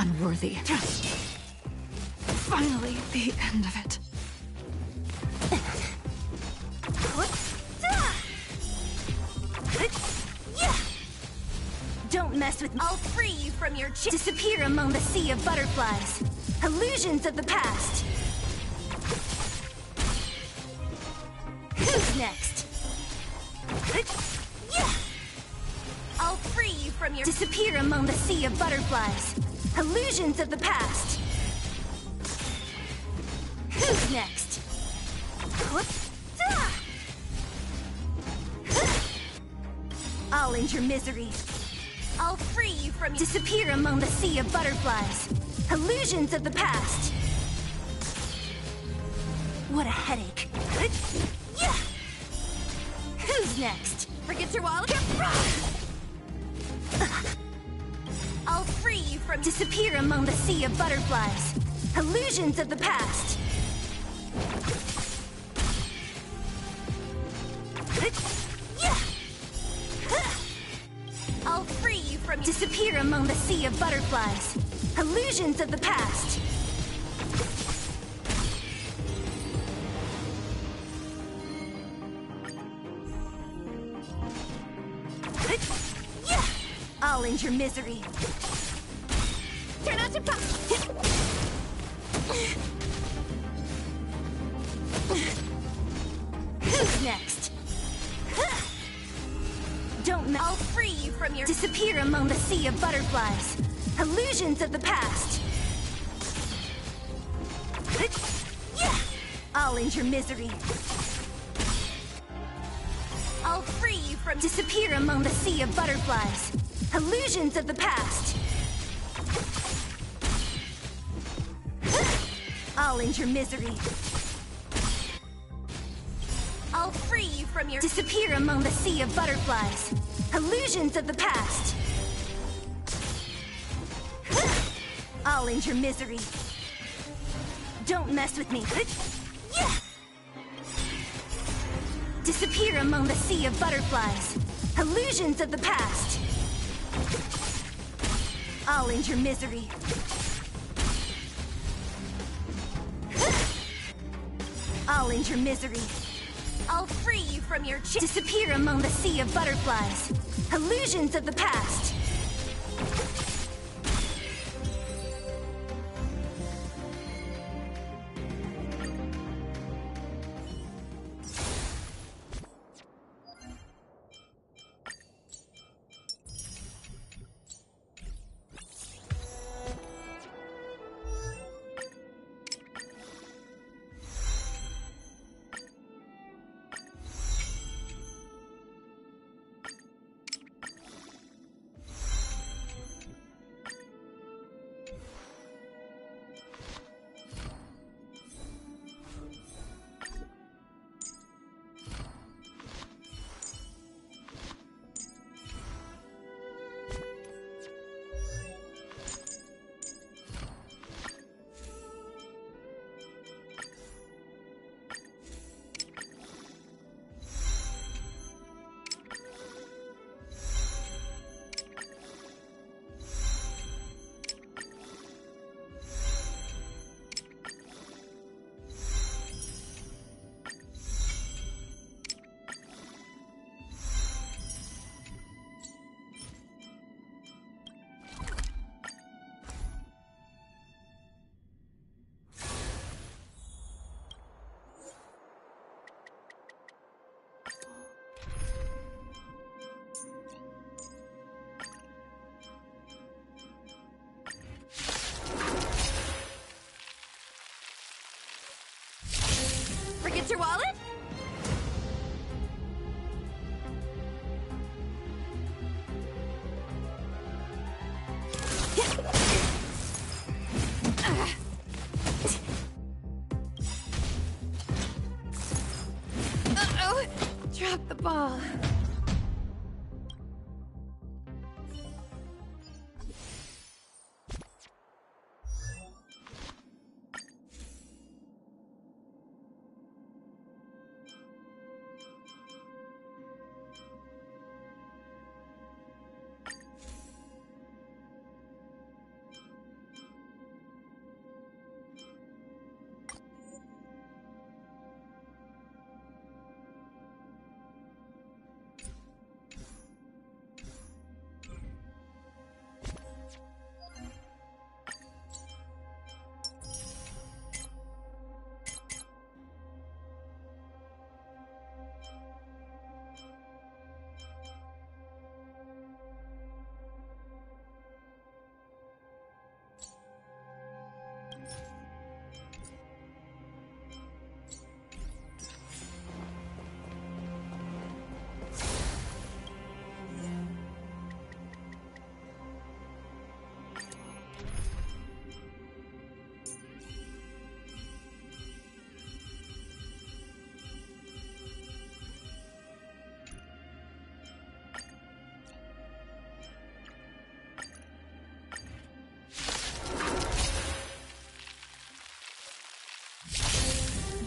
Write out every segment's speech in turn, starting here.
unworthy. Finally, the end of it. Don't mess with me. I'll free you from your disappear among the sea of butterflies. Illusions of the past. Who's next? I'll free you from your disappear among the sea of butterflies. Illusions of the past. Who's next? I'll end your misery. I'll free you from disappear among the sea of butterflies. Illusions of the past. What a headache. Who's next? Forget your wallet? I'll free you from disappear among the sea of butterflies. Illusions of the past. I'll free you from disappear among the sea of butterflies. Illusions of the past. I'll end your misery. Turn out your pop. Who's next? I'll free you from your disappear among the sea of butterflies. Illusions of the past. I'll end your misery. I'll free you from disappear among the sea of butterflies. Illusions of the past. I'll end your misery. I'll free you from your disappear among the sea of butterflies. Illusions of the past. I'll end your misery. Don't mess with me. Disappear among the sea of butterflies. Illusions of the past. I'll end your misery. I'll end your misery. I'll free you from your disappear among the sea of butterflies. Illusions of the past. Forget your wallet? Uh-oh! Drop the ball.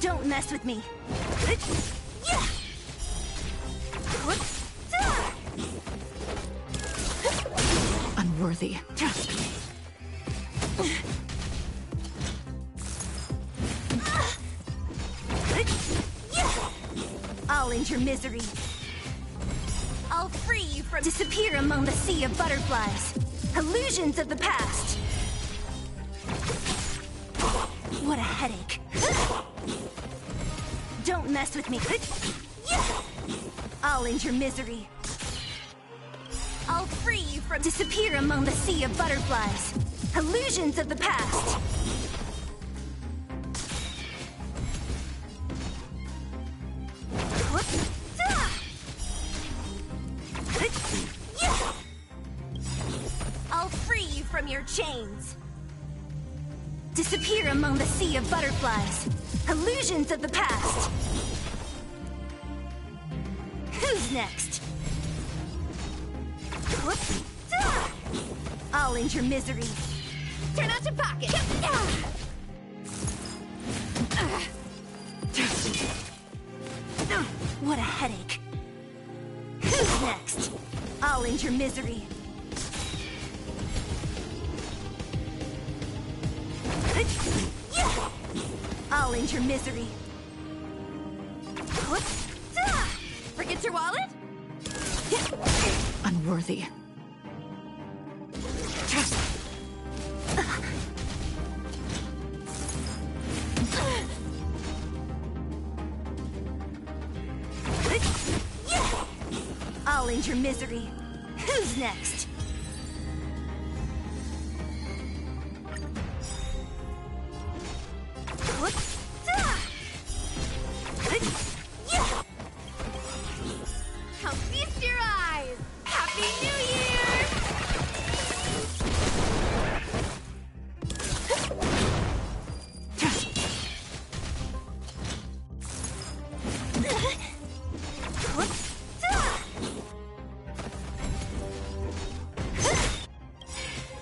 Don't mess with me. Unworthy. I'll end your misery. I'll free you from disappear among the sea of butterflies. Illusions of the past. What a headache. Don't mess with me. I'll end your misery. I'll free you from disappear among the sea of butterflies. Illusions of the past. I'll free you from your chains. Disappear among the sea of butterflies. Illusions of the past. Who's next? I'll end your misery. Turn out your pocket. What a headache. Who's next? I'll end your misery. I'll end your misery. Forget your wallet? Unworthy. I'll end your misery. Who's next? Now feast your eyes! Happy New Year!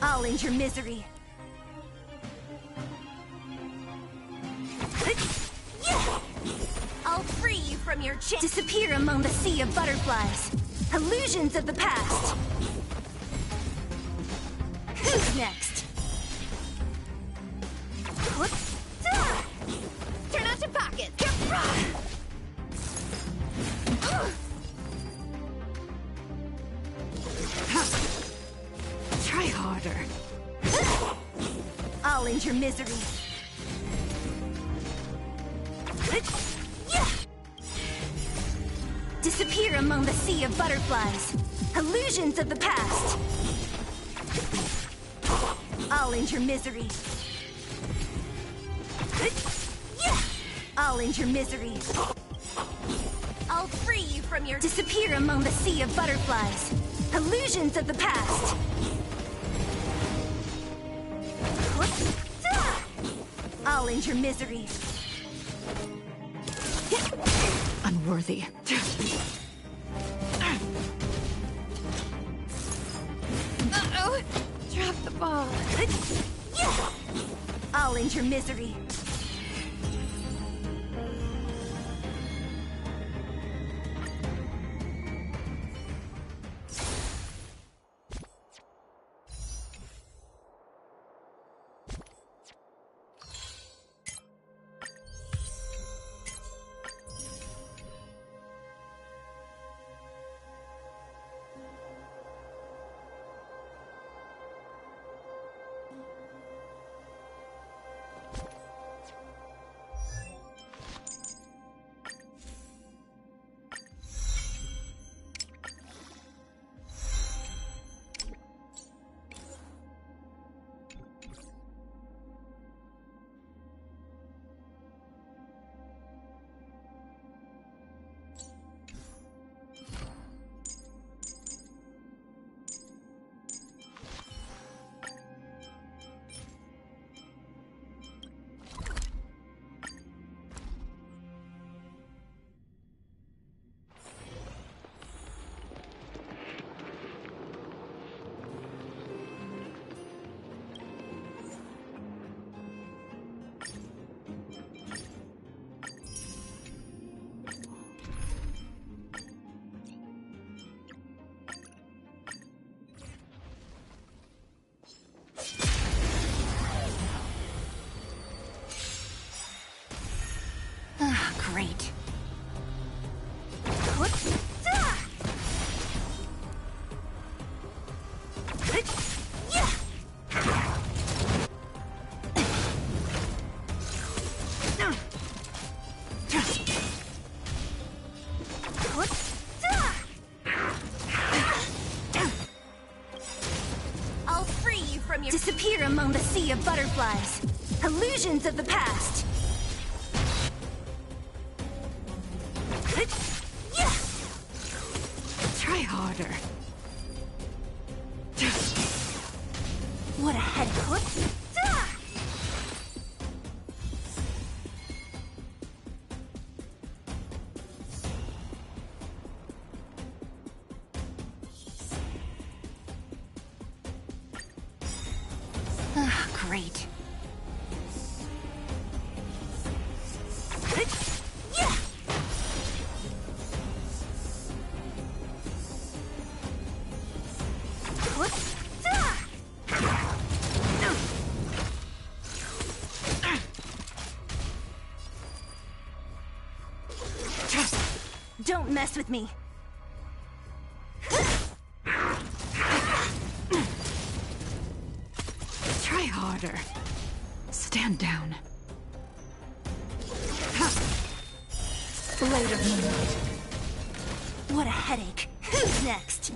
I'll end your misery. I'll free you from your chains. Disappear among the sea of butterflies. Illusions of the past. Who's next? Turn out your pockets. Try harder. I'll end your misery. Disappear among the sea of butterflies. Illusions of the past. I'll end your misery. I'll end your misery. I'll free you from your disappear among the sea of butterflies. Illusions of the past. I'll end your misery. Unworthy. Uh-oh! Drop the ball. I'll end your misery. great. I'll free you from your disappear among the sea of butterflies. Illusions of the past. Try harder. What a head put. Great. Don't mess with me. Try harder. Stand down. Blade of moonlight. What a headache. Who's next?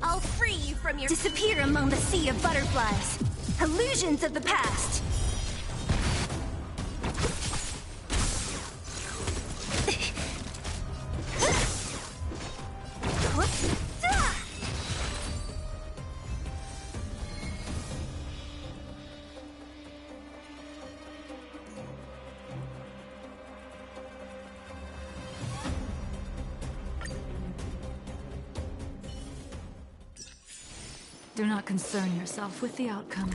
I'll free you from your disappear among the sea of butterflies. Illusions of the past. Do not concern yourself with the outcome.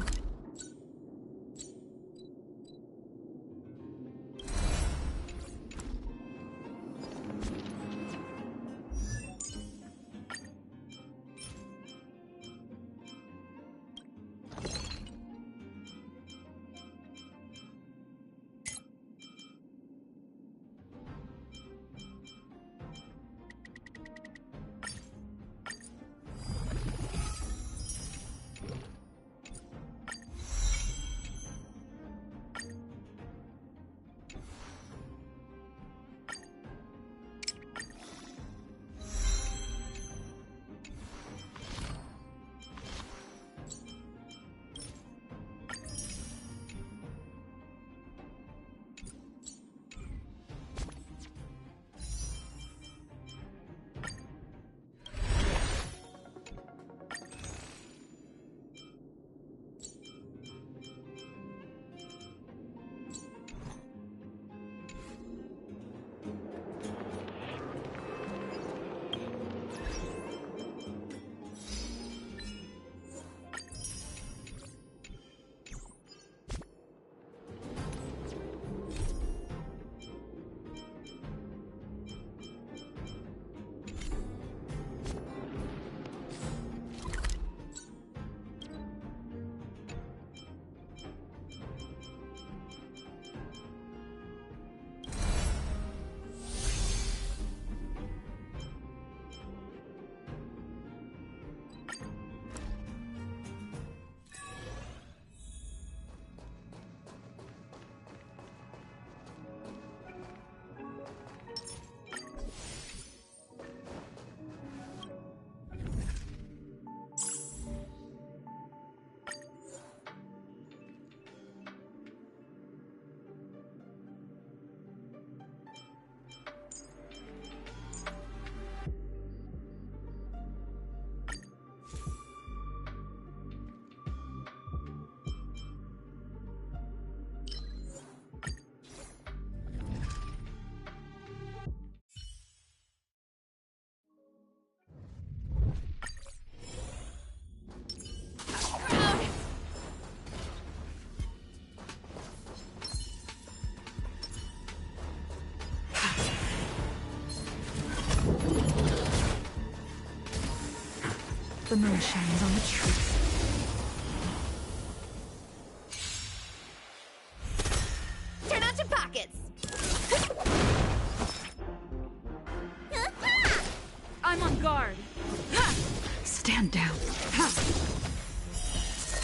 The moon shines on the truth.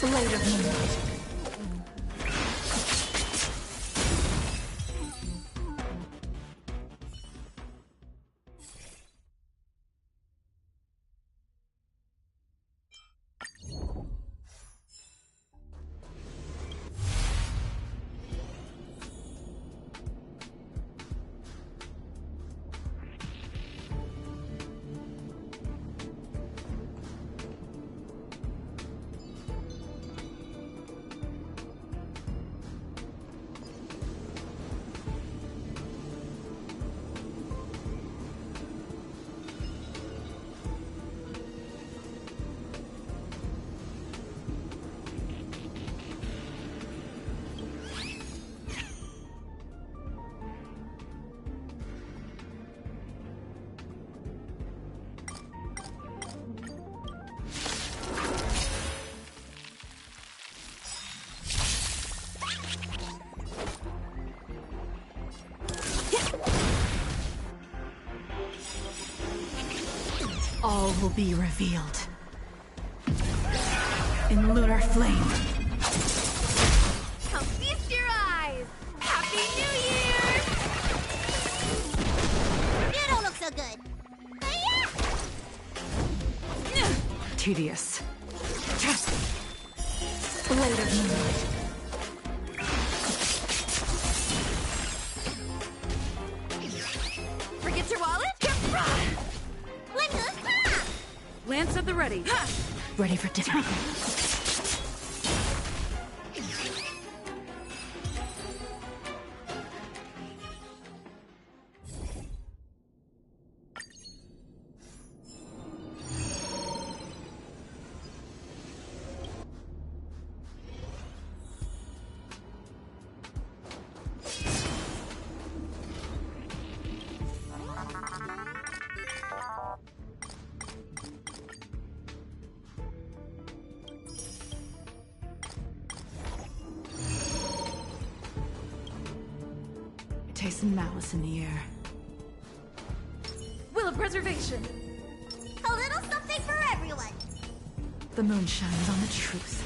Blade of moonlight. All will be revealed in lunar flame. Come feast your eyes! Happy New Year! You don't look so good. Tedious. Blade of moonlight. Forget your wallet? Lance at the ready. Ready for dinner. Taste some malice in the air. Will of preservation. A little something for everyone. The moon shines on the truth.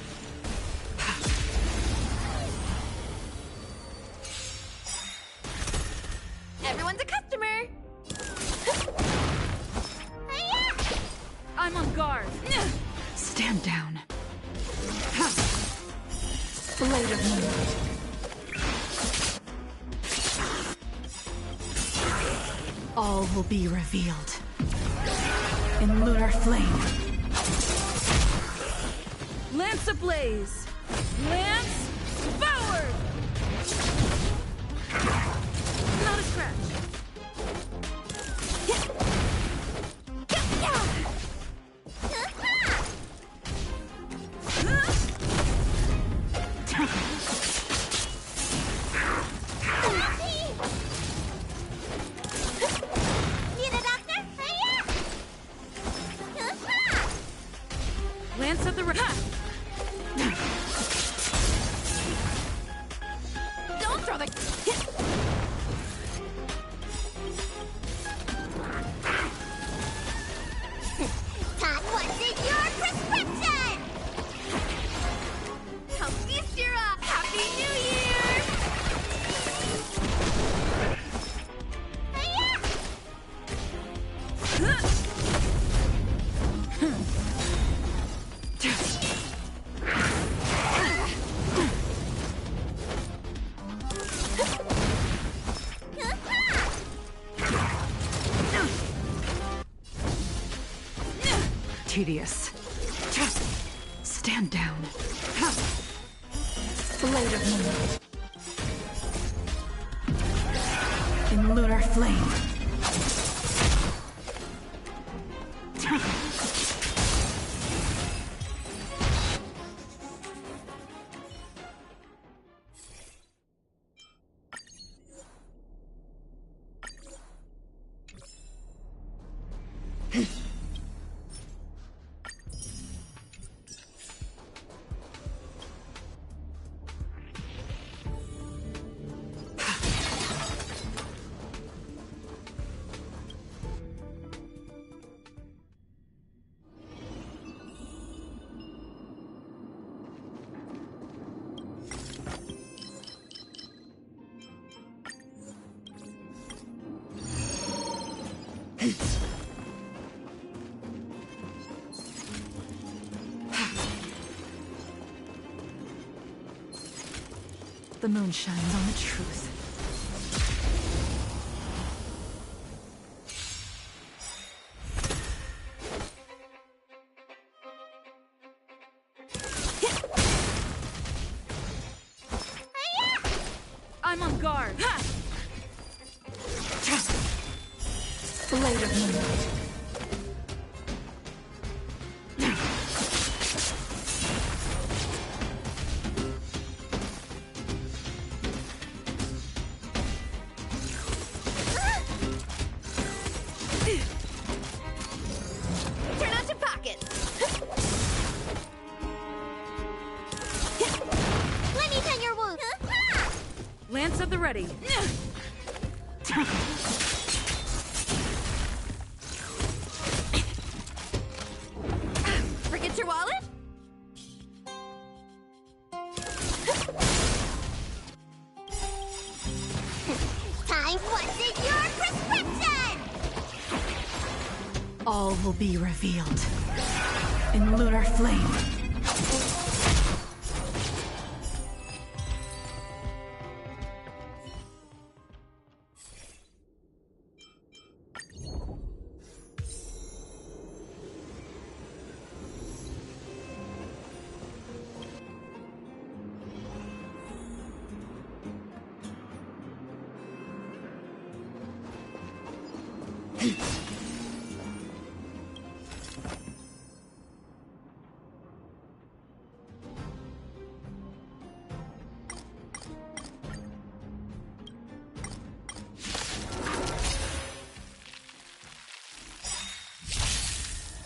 Everyone's a customer. I'm on guard. Stand down. Blade of moonlight. All will be revealed in lunar flame. Lance ablaze! Lance forward! Not a scratch. Lance at the right. Don't throw the... Todd wanted your prescription! Come feast your eye! Happy New Year! Tedious. Stand down. Blade of moonlight. In lunar flame. The moon shines on the truth. I'm on guard. Ha! Blade of moonlight. Turn out your pockets. Let me tend your wounds. Lance at the ready. Forget your wallet? Time, what's in your prescription? All will be revealed in lunar flame.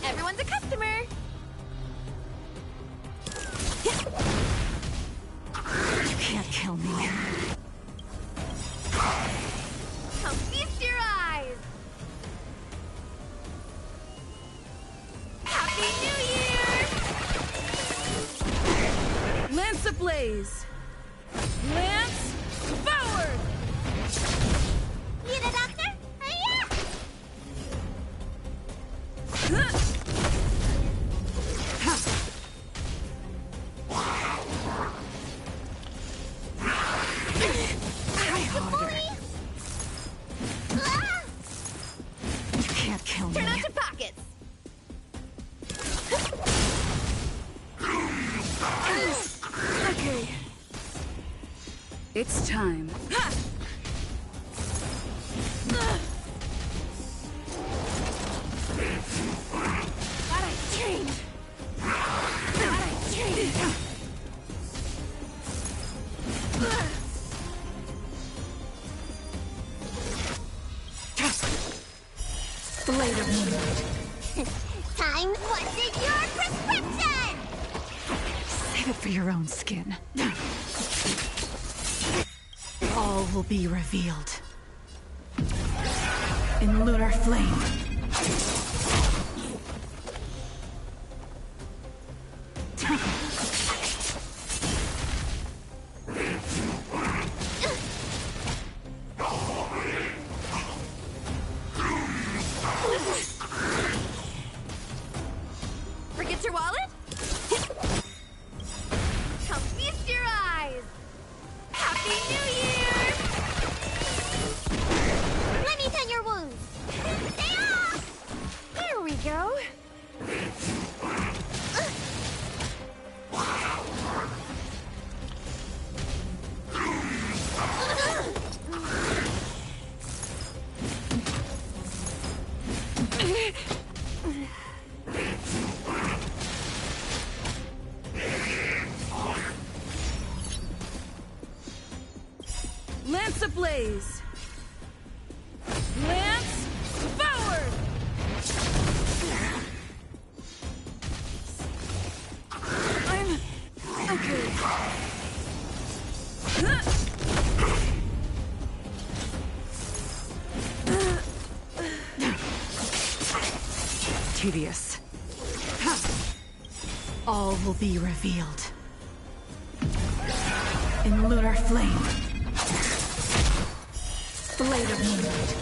Everyone's a customer. You can't kill me. Come feast your eyes. Happy New Year! Lance ablaze. Lance forward! Need a doctor? Hiya! Huh! Try harder. Ah! You can't kill me. Turn out your pockets. Okay. It's time. Ha! Thought I trained. Thought I trained. Blade of moonlight. Time, what's in your prescription? Save it for your own skin. All will be revealed in lunar flame. Forget your wallet? Come feast your eyes. Happy New Year! Let me tend your wounds. Stay off! There we go. Lance ablaze. Lance forward! I'm okay. Tedious. All will be revealed in lunar flame. Blade of moonlight.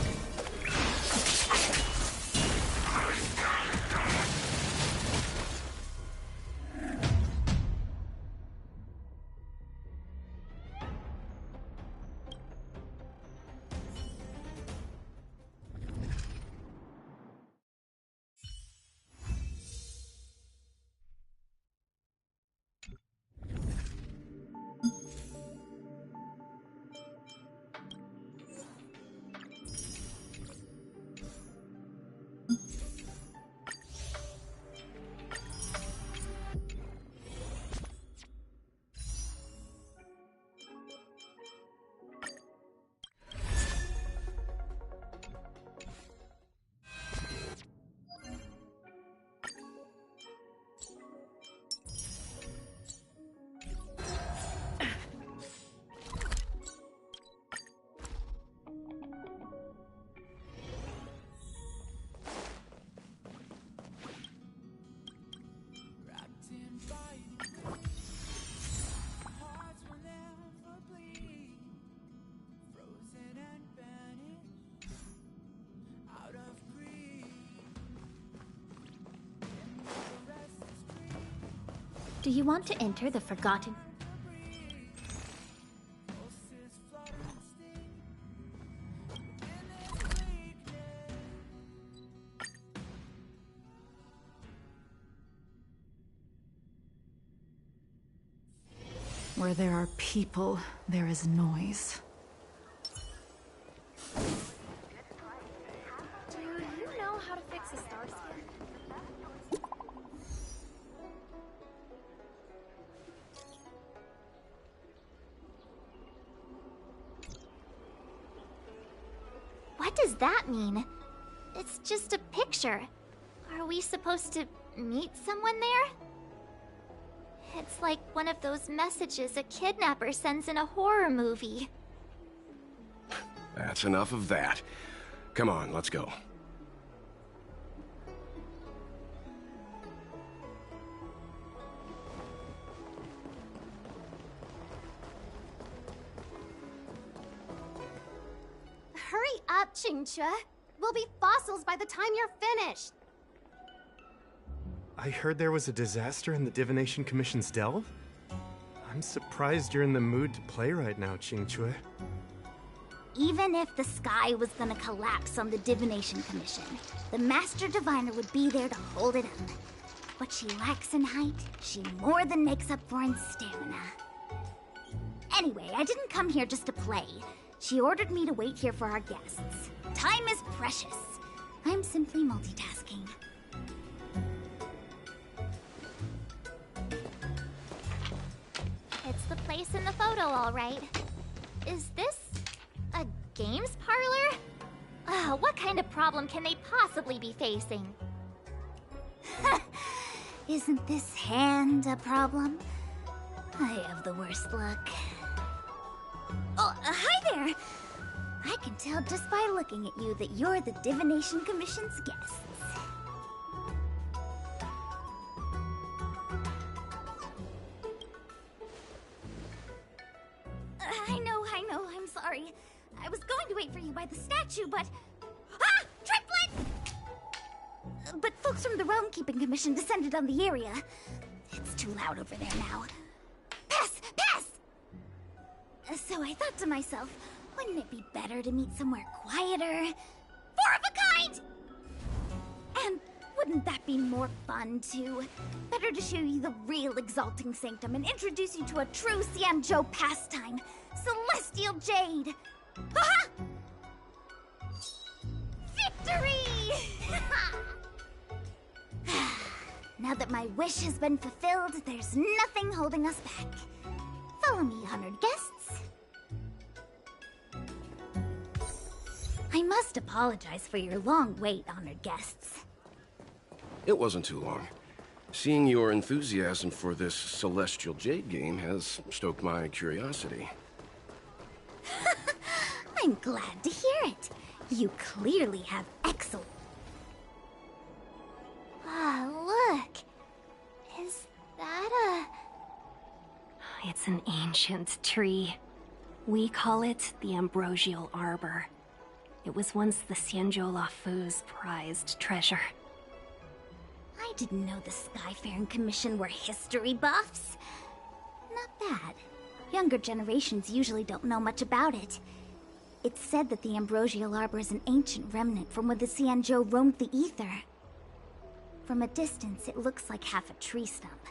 Do you want to enter the Forgotten? Where there are people, there is noise. Do you know how to fix a star scan? What does that mean? It's just a picture. Are we supposed to meet someone there? It's like one of those messages a kidnapper sends in a horror movie. That's enough of that. Come on, let's go. Hurry up, Qingque. We'll be fossils by the time you're finished. I heard there was a disaster in the Divination Commission's delve? I'm surprised you're in the mood to play right now, Qingque. Even if the sky was gonna collapse on the Divination Commission, the Master Diviner would be there to hold it up. What she lacks in height, she more than makes up for in stamina. Anyway, I didn't come here just to play. She ordered me to wait here for our guests. Time is precious. I'm simply multitasking. It's the place in the photo, all right. Is this a games parlor? What kind of problem can they possibly be facing? Isn't this hand a problem? I have the worst luck. Oh, hi there! I can tell just by looking at you that you're the Divination Commission's guests. I know, I'm sorry. I was going to wait for you by the statue, but... Ah! Triplet! But folks from the Realm Keeping Commission descended on the area. It's too loud over there now. Pass! Pass! So I thought to myself, wouldn't it be better to meet somewhere quieter? Four of a kind! And wouldn't that be more fun, too? Better to show you the real Exalting Sanctum and introduce you to a true Xianzhou pastime, Celestial Jade! Aha! Victory! Now that my wish has been fulfilled, there's nothing holding us back. Follow me, honored guests. I must apologize for your long wait, honored guests. It wasn't too long. Seeing your enthusiasm for this Celestial Jade game has stoked my curiosity. I'm glad to hear it. You clearly have excellent... Ah, look. Is that a... It's an ancient tree. We call it the Ambrosial Arbor. It was once the Xianzhou Lafu's prized treasure. I didn't know the Skyfaring Commission were history buffs. Not bad. Younger generations usually don't know much about it. It's said that the Ambrosial Arbor is an ancient remnant from when the Xianzhou roamed the ether. From a distance, it looks like half a tree stump.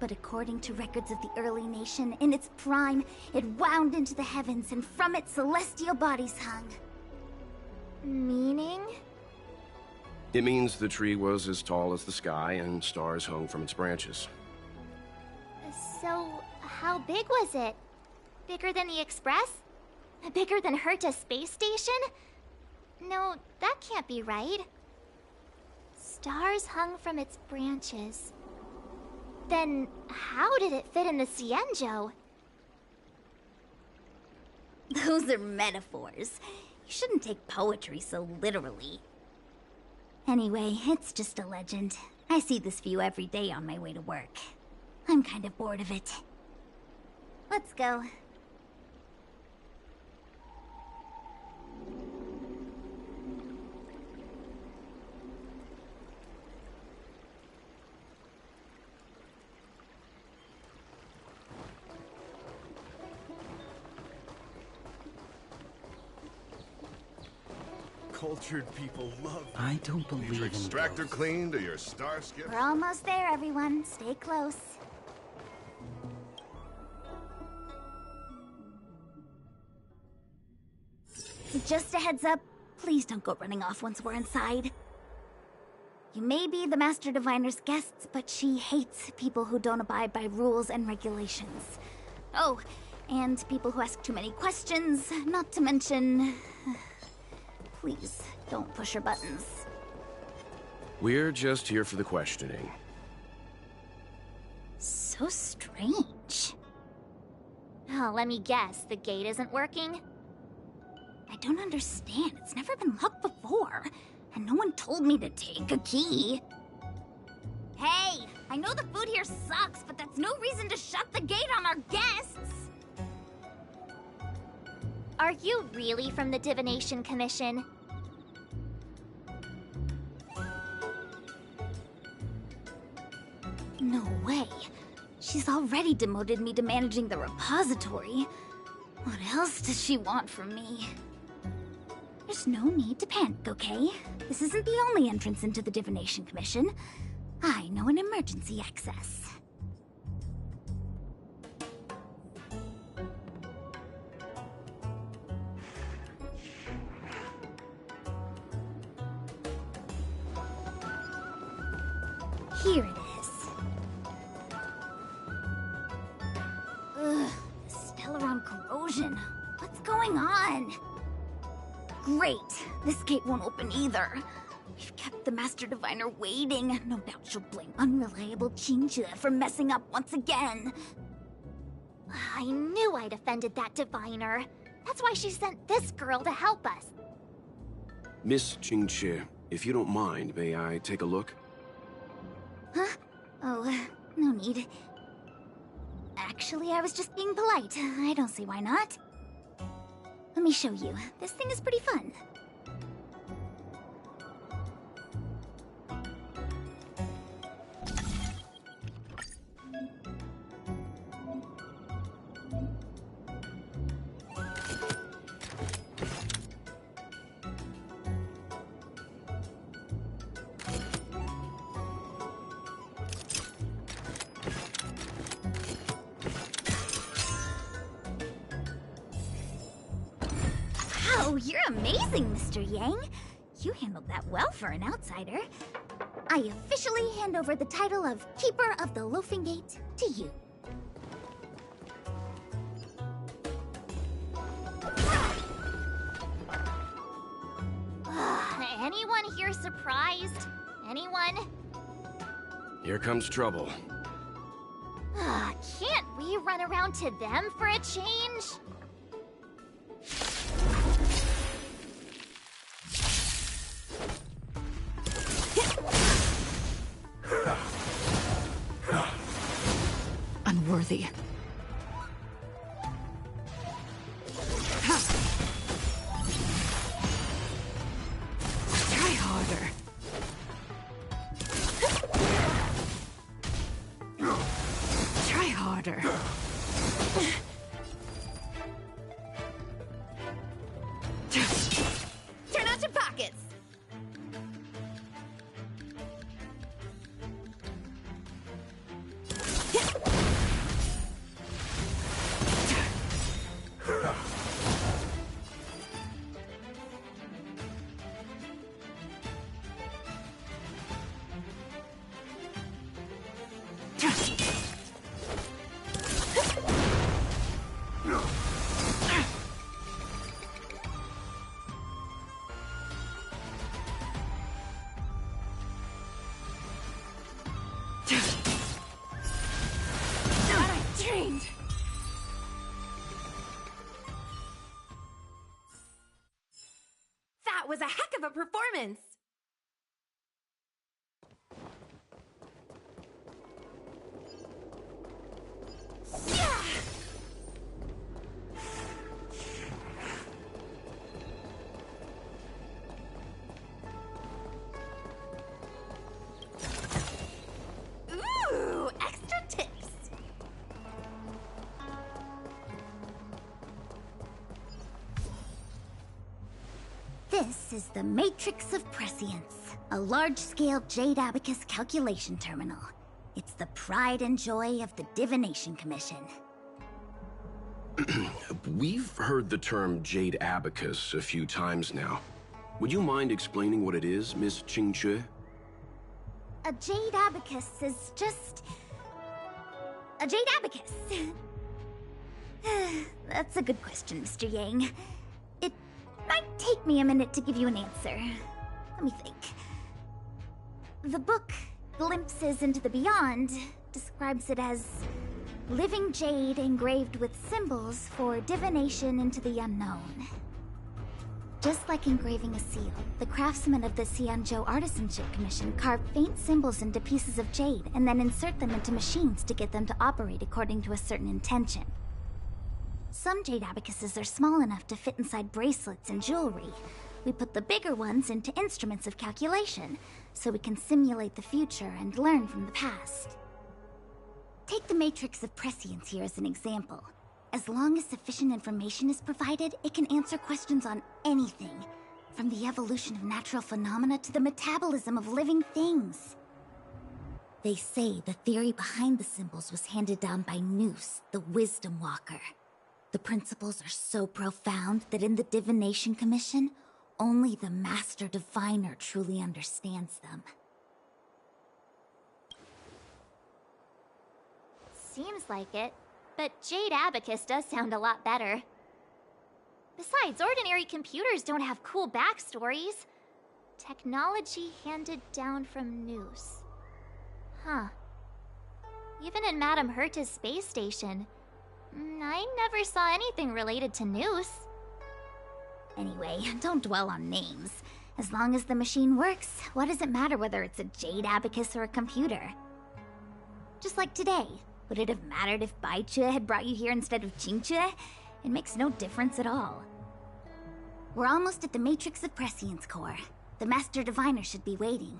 But according to records of the early nation, in its prime, it wound into the heavens and from it celestial bodies hung. Meaning? It means the tree was as tall as the sky and stars hung from its branches. So, how big was it? Bigger than the Express? Bigger than Herta Space Station? No, that can't be right. Stars hung from its branches. Then, how did it fit in the Xianzhou? Those are metaphors. You shouldn't take poetry so literally. Anyway, it's just a legend. I see this view every day on my way to work. I'm kind of bored of it. Let's go. cultured people love you. I don't believe Need your in extractor ghosts. cleaned or your star skip? We're almost there, everyone. Stay close. Just a heads up, please don't go running off once we're inside. You may be the Master Diviner's guests, but she hates people who don't abide by rules and regulations. Oh, and people who ask too many questions, not to mention... Please, don't push her buttons. We're just here for the questioning. So strange. Oh, let me guess, the gate isn't working? I don't understand. It's never been locked before. And no one told me to take a key. Hey, I know the food here sucks, but that's no reason to shut the gate on our guests. Are you really from the Divination Commission? No way. She's already demoted me to managing the repository. What else does she want from me? There's no need to panic, okay? This isn't the only entrance into the Divination Commission. I know an emergency access. Here it is. Ugh, Stellaron corrosion. What's going on? Great. This gate won't open either. We've kept the Master Diviner waiting. No doubt she'll blame unreliable Qingque for messing up once again. I knew I'd offended that diviner. That's why she sent this girl to help us. Miss Qingque, if you don't mind, may I take a look? Huh? Oh, no need. Actually, I was just being polite. I don't see why not. Let me show you. This thing is pretty fun. Wow, you're amazing, Mr. Yang. You handled that well for an outsider. I officially hand over the title of Keeper of the Loafing Gate to you. Anyone here surprised? Anyone? Here comes trouble. Can't we run around to them for a change? Unworthy. Try harder. Try harder. Turn out your pockets. Trained. That was a heck of a performance. Ooh, extra tips. This is the Matrix of Prescience, a large-scale Jade Abacus calculation terminal. It's the pride and joy of the Divination Commission. We've heard the term Jade Abacus a few times now. Would you mind explaining what it is, Miss Qingque? A Jade Abacus is just... a Jade Abacus. That's a good question, Mr. Yang. It might take me a minute to give you an answer. Let me think. The book, Glimpses into the Beyond, describes it as living jade engraved with symbols for divination into the unknown. Just like engraving a seal, the craftsmen of the Xianzhou Artisanship Commission carve faint symbols into pieces of jade and then insert them into machines to get them to operate according to a certain intention. Some jade abacuses are small enough to fit inside bracelets and jewelry. We put the bigger ones into instruments of calculation, so we can simulate the future and learn from the past. Take the Matrix of Prescience here as an example. As long as sufficient information is provided, it can answer questions on anything, from the evolution of natural phenomena to the metabolism of living things. They say the theory behind the symbols was handed down by Noose, the Wisdom Walker. The principles are so profound that in the Divination Commission, only the Master Diviner truly understands them. Seems like it, but Jade Abacus does sound a lot better. Besides, ordinary computers don't have cool backstories. Technology handed down from Noose. Huh. Even in Madame Herta's space station, I never saw anything related to Noose. Anyway, don't dwell on names. As long as the machine works, what does it matter whether it's a Jade Abacus or a computer? Just like today, would it have mattered if Baichue had brought you here instead of Qingque? It makes no difference at all. We're almost at the Matrix of Prescience core. The Master Diviner should be waiting.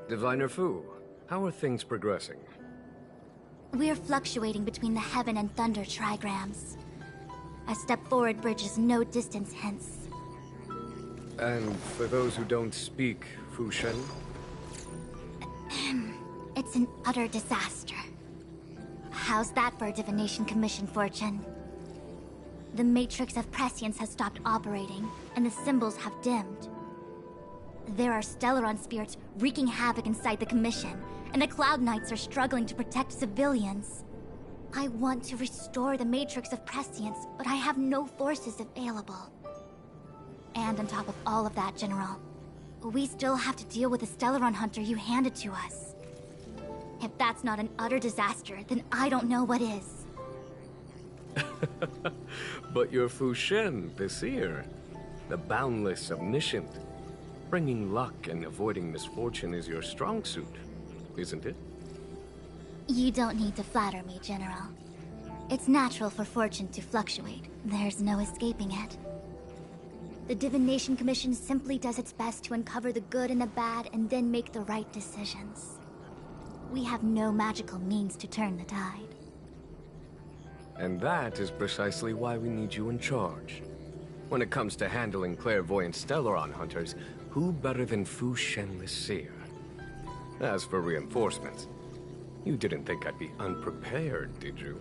Diviner Fu, how are things progressing? We're fluctuating between the Heaven and Thunder trigrams. A step forward bridges no distance hence. And for those who don't speak Fu Shen? It's an utter disaster. How's that for a Divination Commission fortune? The Matrix of Prescience has stopped operating, and the symbols have dimmed. There are Stellaron spirits wreaking havoc inside the Commission, and the Cloud Knights are struggling to protect civilians. I want to restore the Matrix of Prescience, but I have no forces available. And on top of all of that, General, we still have to deal with the Stellaron Hunter you handed to us. If that's not an utter disaster, then I don't know what is. But you're Fu Shen, the seer. The boundless, omniscient. Bringing luck and avoiding misfortune is your strong suit, isn't it? You don't need to flatter me, General. It's natural for fortune to fluctuate. There's no escaping it. The Divination Commission simply does its best to uncover the good and the bad and then make the right decisions. We have no magical means to turn the tide. And that is precisely why we need you in charge. When it comes to handling clairvoyant Stellaron hunters, who better than Fu Shen the Seer? As for reinforcements, you didn't think I'd be unprepared, did you?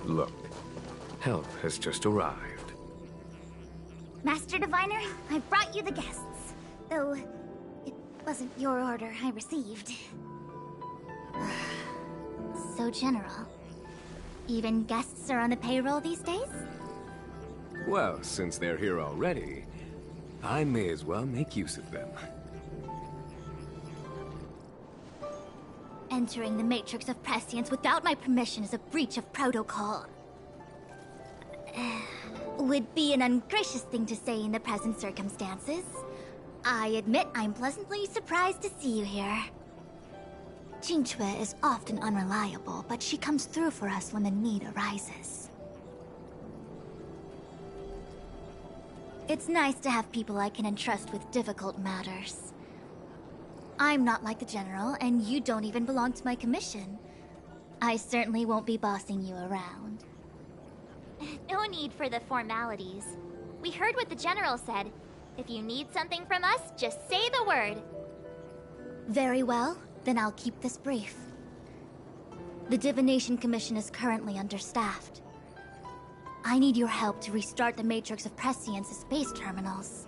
Look, help has just arrived. Master Diviner, I brought you the guests. Though, it wasn't your order I received. So, General, even guests are on the payroll these days? Well, since they're here already, I may as well make use of them. Entering the Matrix of Prescience without my permission is a breach of protocol. Would be an ungracious thing to say in the present circumstances. I admit I'm pleasantly surprised to see you here. Qingque is often unreliable, but she comes through for us when the need arises. It's nice to have people I can entrust with difficult matters. I'm not like the General, and you don't even belong to my commission. I certainly won't be bossing you around. No need for the formalities. We heard what the General said. If you need something from us, just say the word. Very well, then I'll keep this brief. The Divination Commission is currently understaffed. I need your help to restart the Matrix of Prescience's space terminals.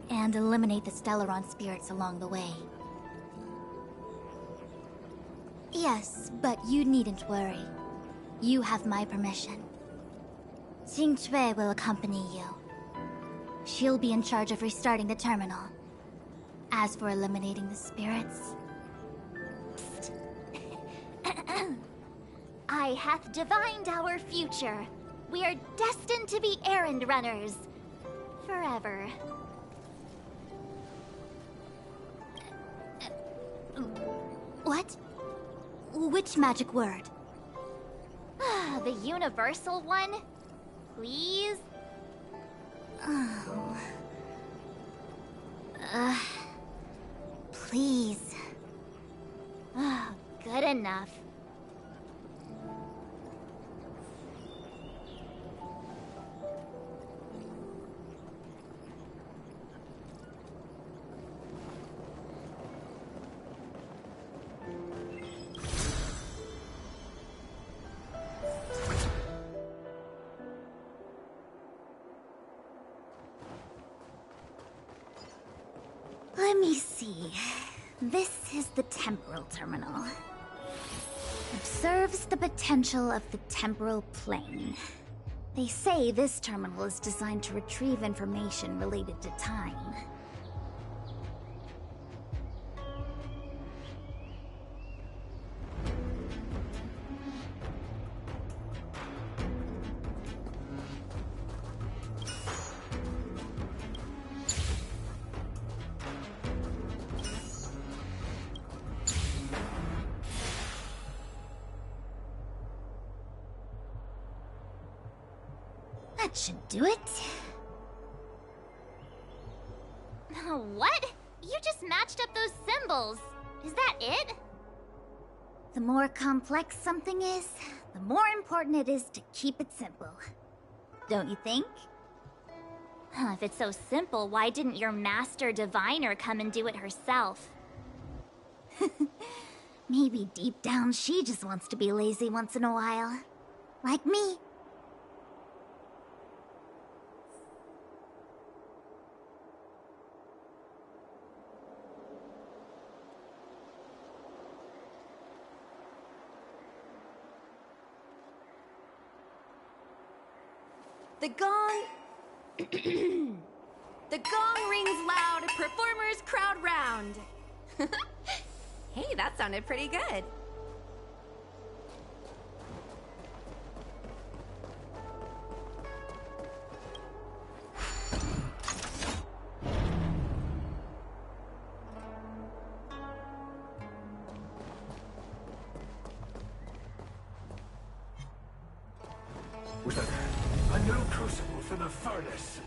And eliminate the Stellaron spirits along the way. Yes, but you needn't worry. You have my permission. Xing Cui will accompany you. She'll be in charge of restarting the terminal. As for eliminating the spirits... Psst. I hath divined our future. We are destined to be errand runners. Forever. What? Which magic word? The universal one? Please? Oh. Please. Good enough. Let me see. This is the temporal terminal. Observes the potential of the temporal plane. They say this terminal is designed to retrieve information related to time. That should do it. What? You just matched up those symbols. Is that it? The more complex something is, the more important it is to keep it simple. Don't you think? If it's so simple, why didn't your master diviner come and do it herself? Maybe deep down she just wants to be lazy once in a while. Like me. The gong... The gong rings loud, performers crowd round. Hey, that sounded pretty good. A new crucible for the furnace.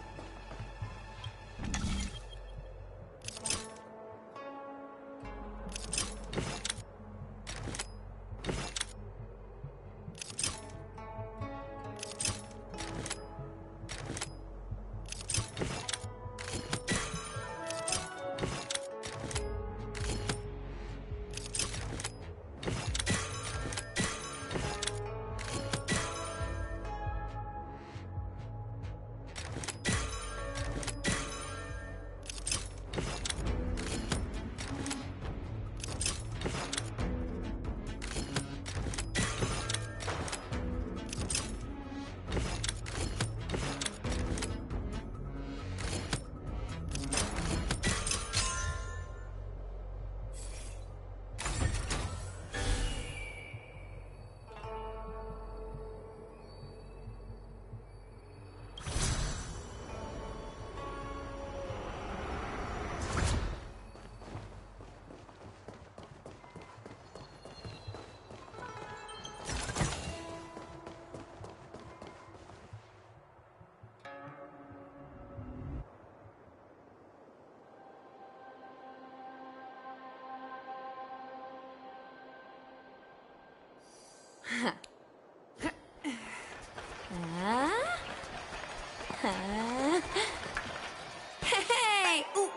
Hey! Ooh.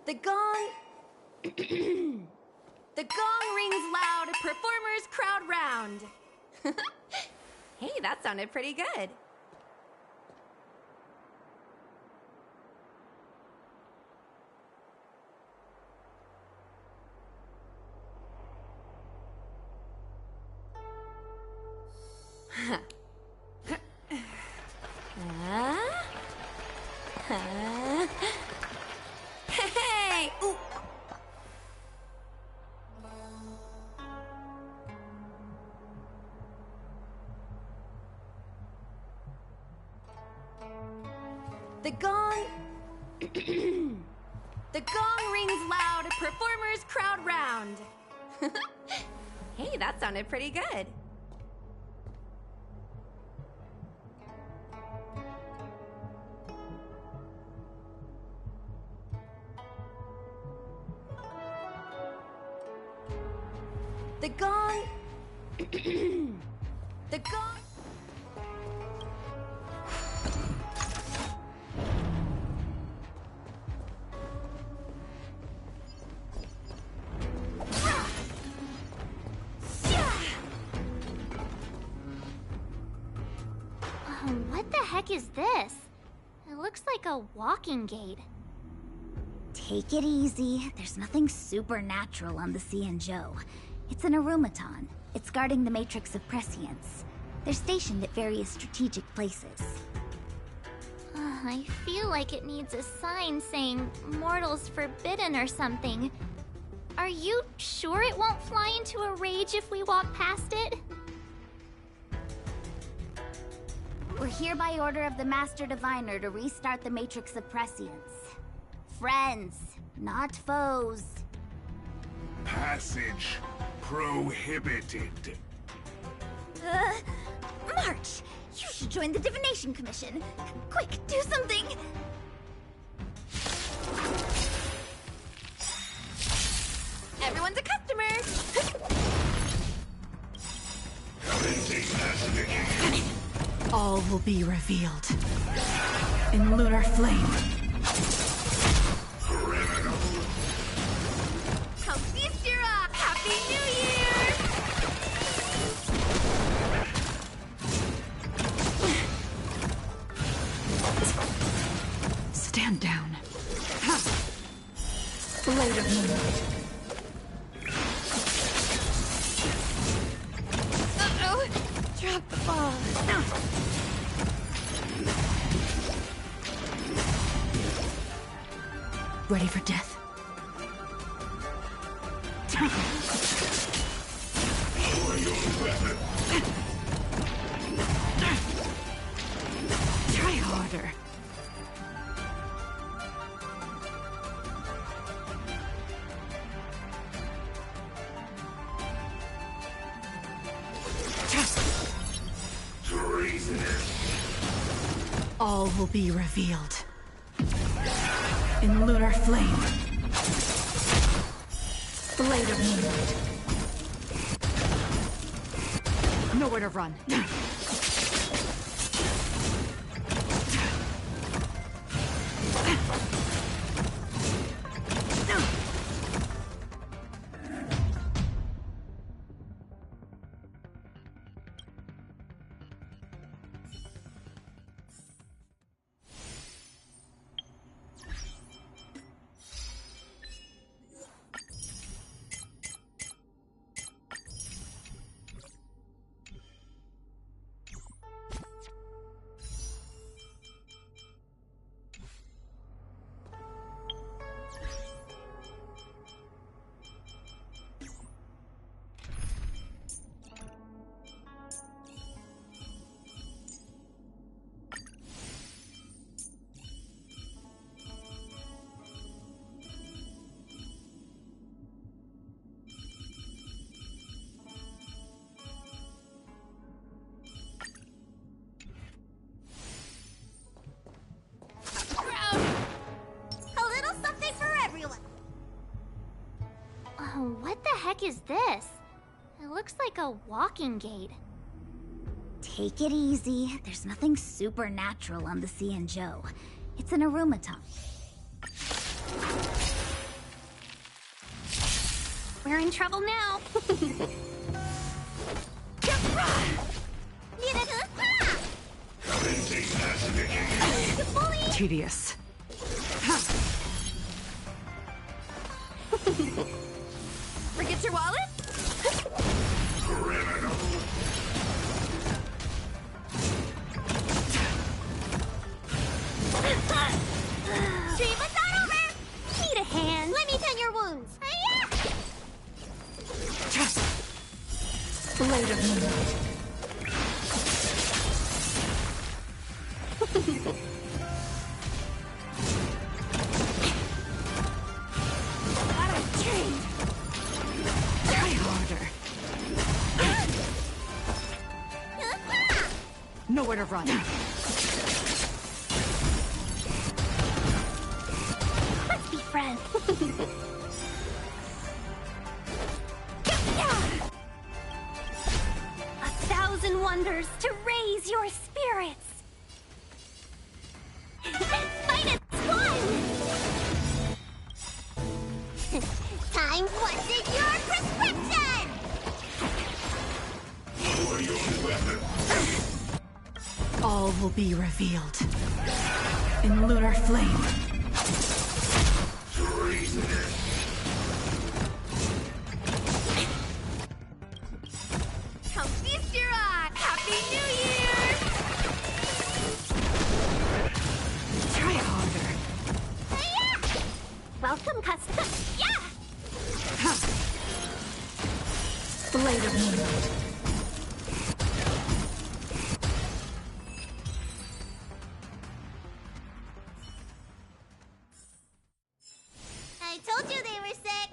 The gong... The gong rings loud, performers crowd round. Hey, that sounded pretty good. Hey! Ooh. The gong... The gong rings loud, performers crowd round. Hey, that sounded pretty good. The gong... The gong... What the heck is this? It looks like a walking gate. Take it easy. There's nothing supernatural on the Cianzhou. It's an arumaton. It's guarding the matrix of prescience. They're stationed at various strategic places. I feel like it needs a sign saying mortals forbidden or something. Are you sure it won't fly into a rage if we walk past it? We're here by order of the Master Diviner to restart the matrix of prescience. Friends, not foes. Passage prohibited. March! You should join the Divination Commission. Quick, do something! Everyone's a customer! All will be revealed. In lunar flame. Helsistira! Happy New Year! Stand down. Blade of moonlight. Uh-oh! Drop the ball. Ready for death. Try harder. All will be revealed. In lunar flame. Blade of moonlight. Nowhere to run. heck is this? It looks like a walking gate. Take it easy. There's nothing supernatural on the Xianzhou. It's an aromaton. We're in trouble now. Tedious. Forget your wallet? Stream us on over! Need a hand. Let me tend your wounds. Blade of moonlight. Try harder. Nowhere to run. Let's be friends. 1,000 wonders to raise your spirits. Finest one! Time, what's in your prescription? Lower your weapon. All will be revealed. In lunar flame. Treasonous. Come feast your eye! Happy New Year! Try harder. Welcome, customer. Yeah! Blade of moonlight. I told you they were sick.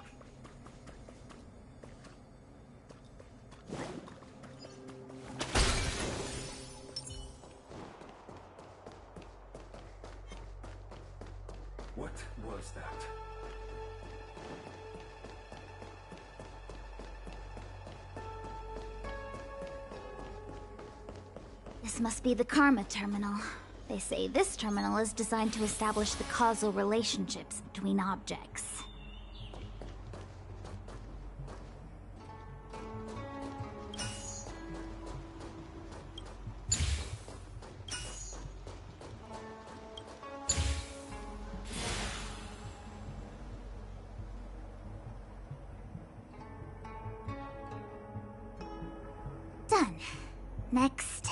What was that? This must be the Karma Terminal. They say this terminal is designed to establish the causal relationships between objects. Done. Next.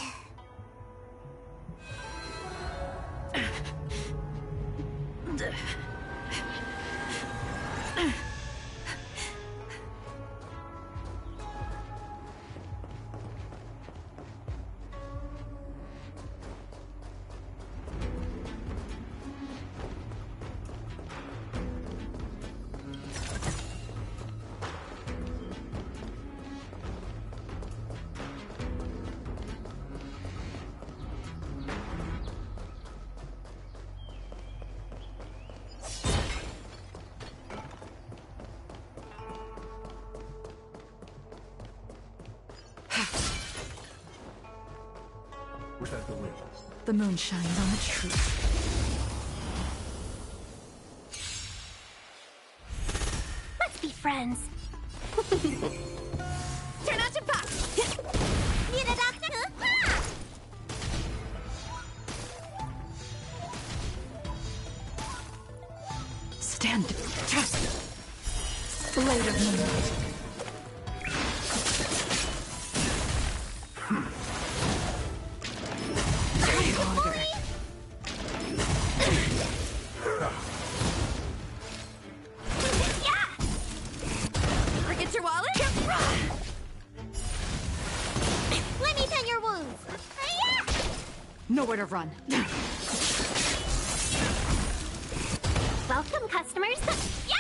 Was that the wind? The moon shines on the truth. Let's be friends. Turn out your back! Need a doctor? Stand. Trust. Blade of moonlight. Try harder. Forget your wallet? Let me tend your wounds. Nowhere to run. Welcome, customers. Yeah!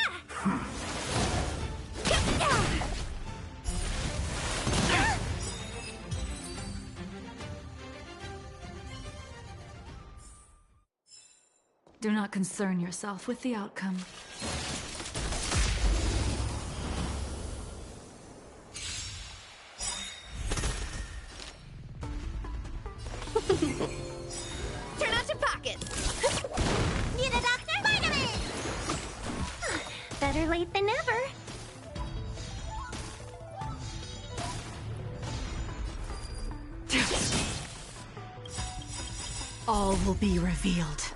Do not concern yourself with the outcome. will be revealed.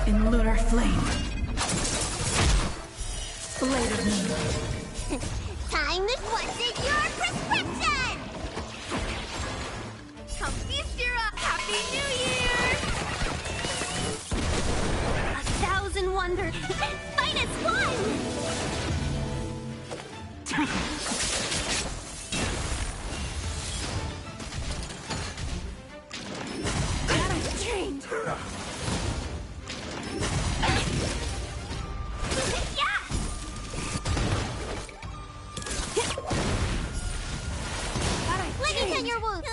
In lunar flame. Blade of Moon. Time is what's in your prescription! Come feast your up! Happy New Year! 1,000 wonders! Minus one! Trained! Let me tend your wounds!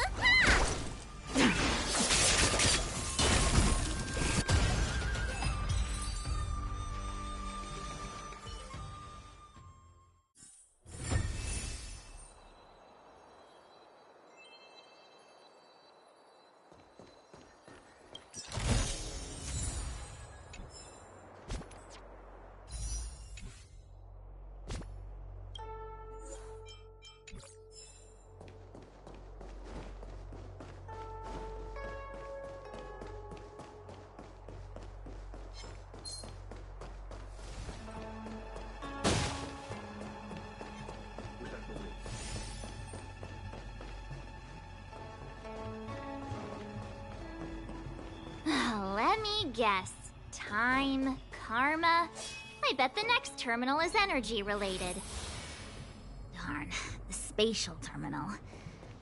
Let me guess. Time, karma. I bet the next terminal is energy related. Darn, the spatial terminal.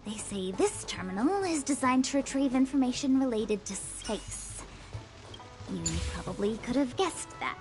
They say this terminal is designed to retrieve information related to space. You probably could have guessed that.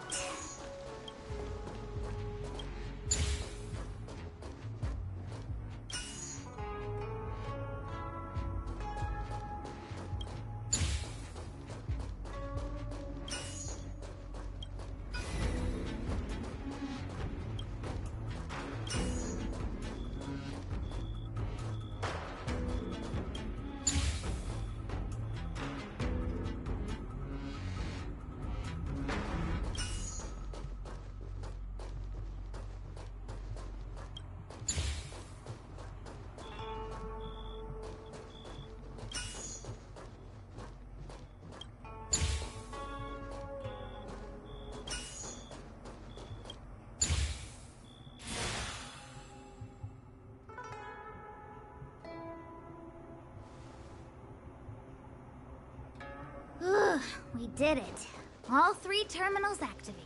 We did it. All 3 terminals activated.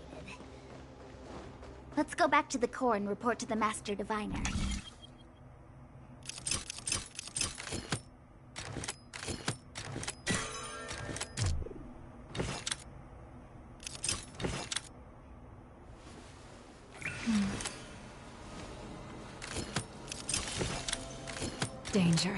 Let's go back to the core and report to the Master Diviner. Danger.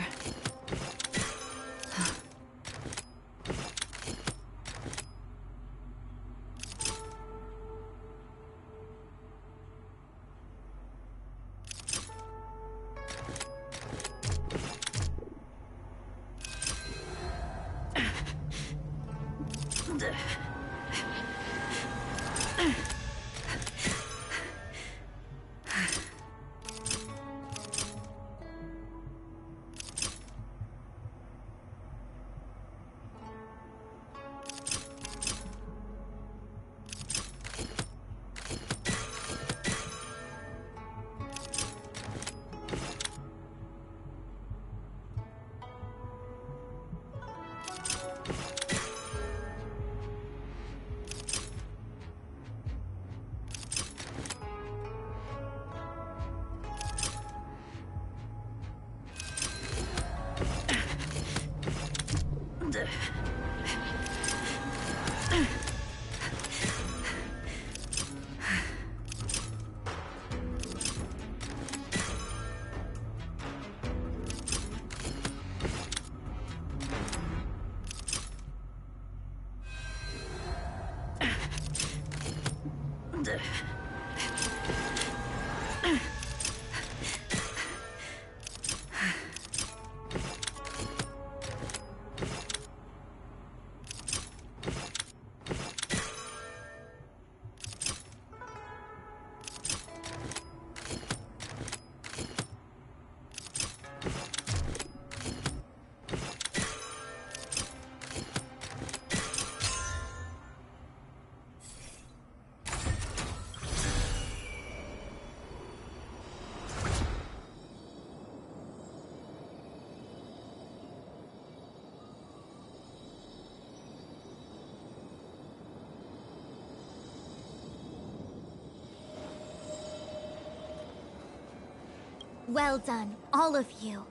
Well done, all of you.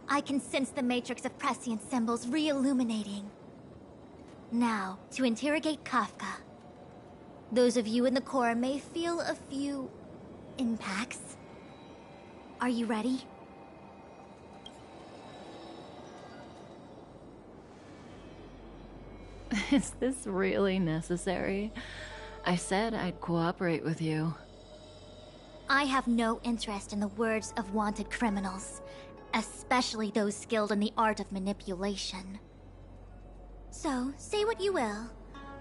I can sense the matrix of prescient symbols re-illuminating. Now, to interrogate Kafka. Those of you in the core may feel a few impacts. Are you ready? Is this really necessary? I said I'd cooperate with you. I have no interest in the words of wanted criminals, especially those skilled in the art of manipulation. So, say what you will.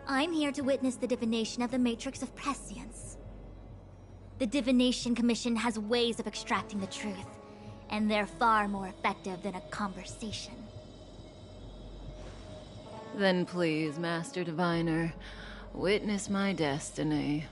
I'm here to witness the divination of the Matrix of Prescience. The Divination Commission has ways of extracting the truth, and they're far more effective than a conversation. Then please, Master Diviner, witness my destiny.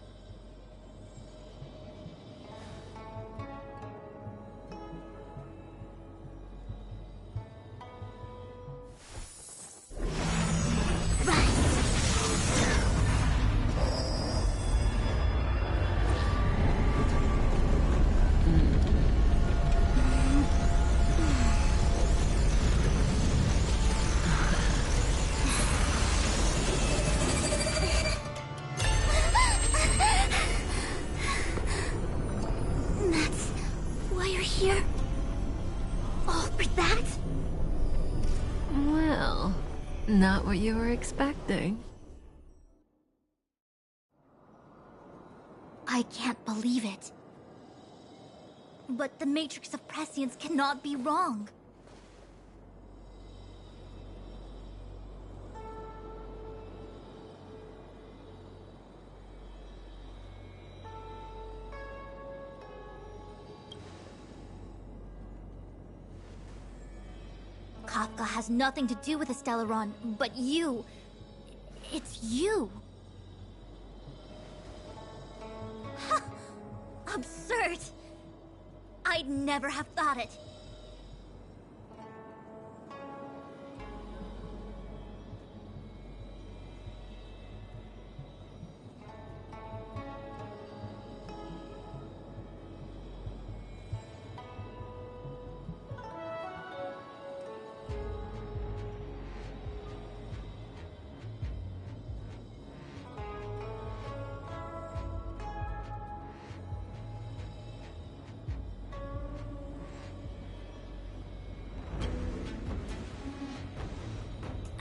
Not what you were expecting. I can't believe it. But the Matrix of Prescience cannot be wrong. Kafka has nothing to do with the Stellaron, but you... It's you! Absurd! I'd never have thought it.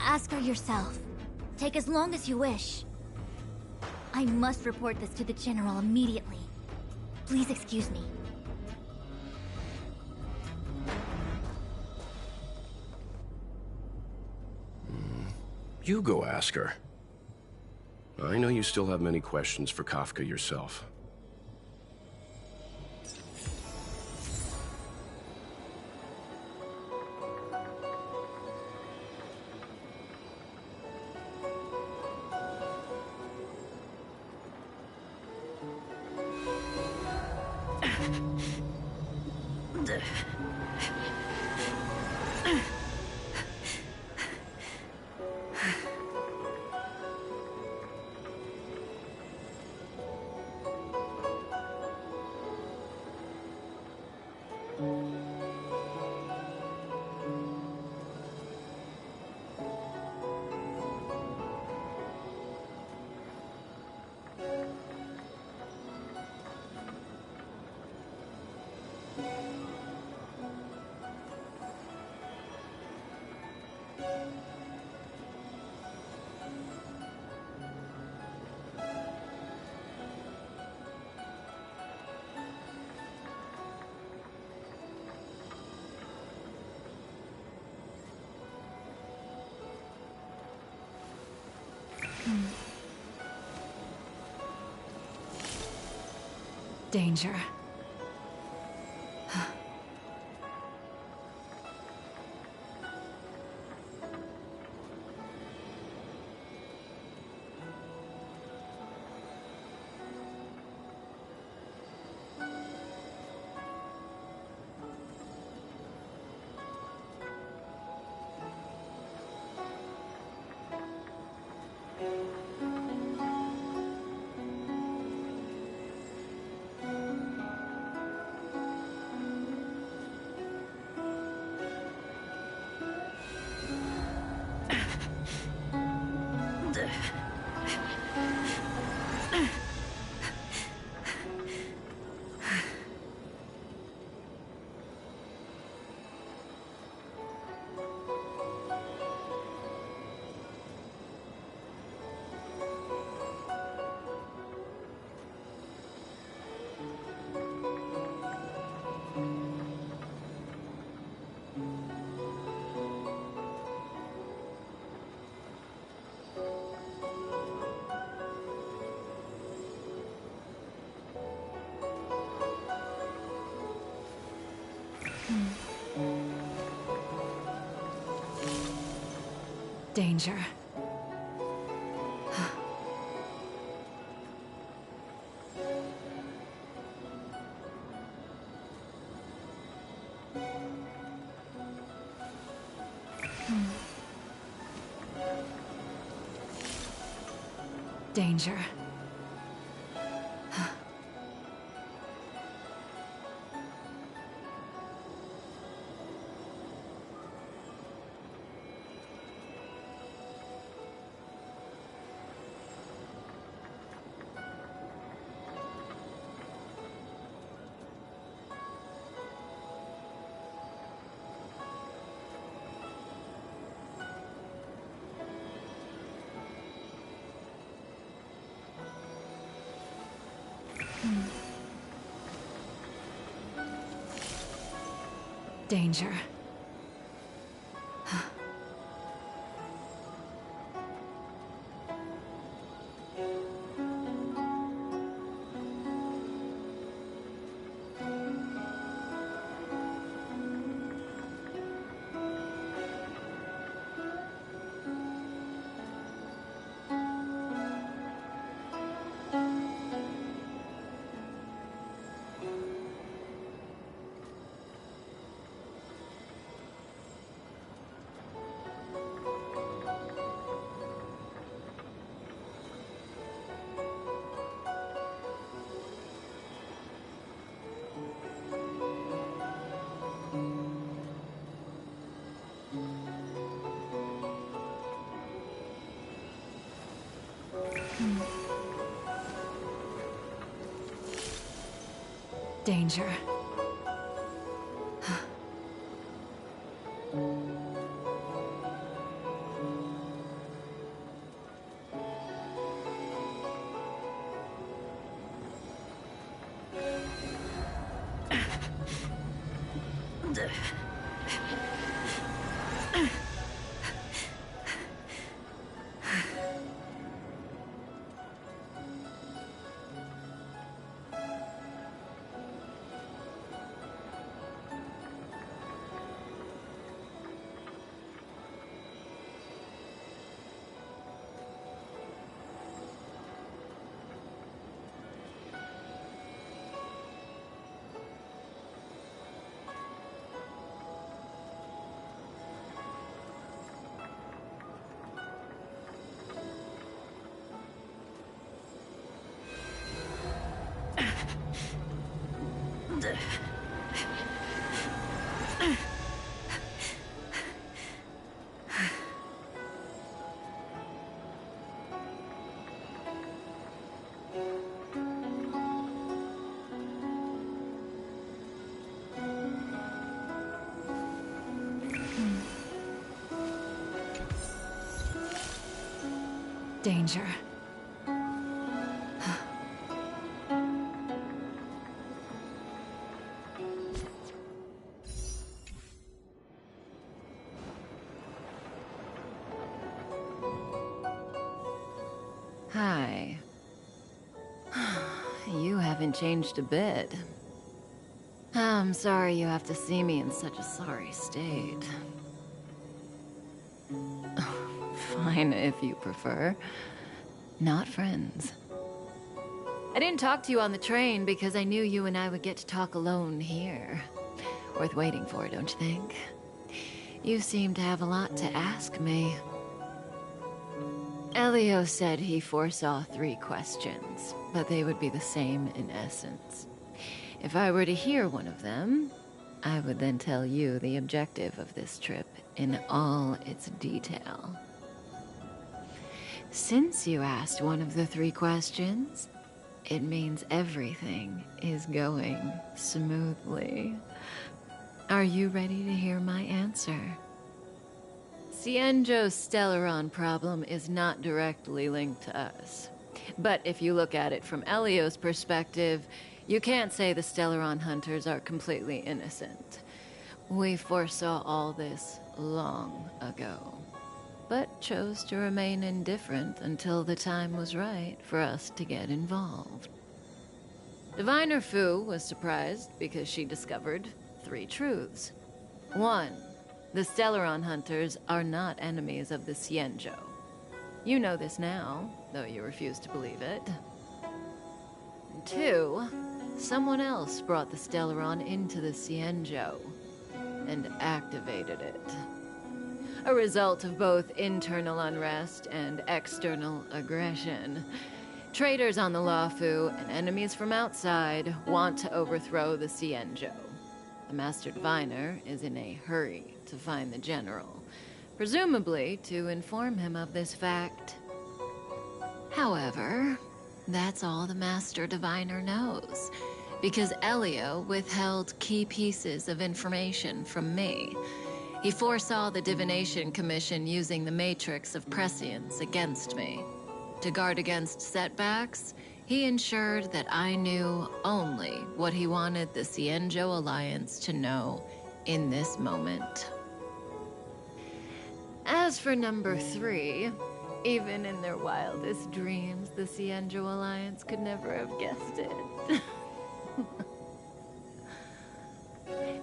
Ask her yourself. Take as long as you wish. I must report this to the General immediately. Please excuse me. You go ask her. I know you still have many questions for Kafka yourself. Danger. Danger. Danger. Danger. Danger. Danger. Hi. You haven't changed a bit. I'm sorry you have to see me in such a sorry state. Fine, if you prefer. Not friends. I didn't talk to you on the train because I knew you and I would get to talk alone here. Worth waiting for, don't you think? You seem to have a lot to ask me. Elio said he foresaw 3 questions, but they would be the same in essence. If I were to hear one of them, I would then tell you the objective of this trip in all its detail. Since you asked one of the 3 questions, it means everything is going smoothly. Are you ready to hear my answer? Cienjo's Stellaron problem is not directly linked to us. But if you look at it from Elio's perspective, you can't say the Stellaron hunters are completely innocent. We foresaw all this long ago, but chose to remain indifferent until the time was right for us to get involved. Diviner Fu was surprised because she discovered 3 truths. 1, The Stellaron hunters are not enemies of the Xianzhou. You know this now, though you refuse to believe it. 2, someone else brought the Stellaron into the Xianzhou and activated it. A result of both internal unrest and external aggression. Traitors on the Luofu and enemies from outside want to overthrow the Xianzhou. The Master Diviner is in a hurry to find the General, presumably to inform him of this fact. However, that's all the Master Diviner knows, because Elio withheld key pieces of information from me. He foresaw the Divination Commission using the Matrix of Prescience against me. To guard against setbacks, he ensured that I knew only what he wanted the Xianzhou Alliance to know in this moment. As for number 3, even in their wildest dreams, the Xianzhou Alliance could never have guessed it.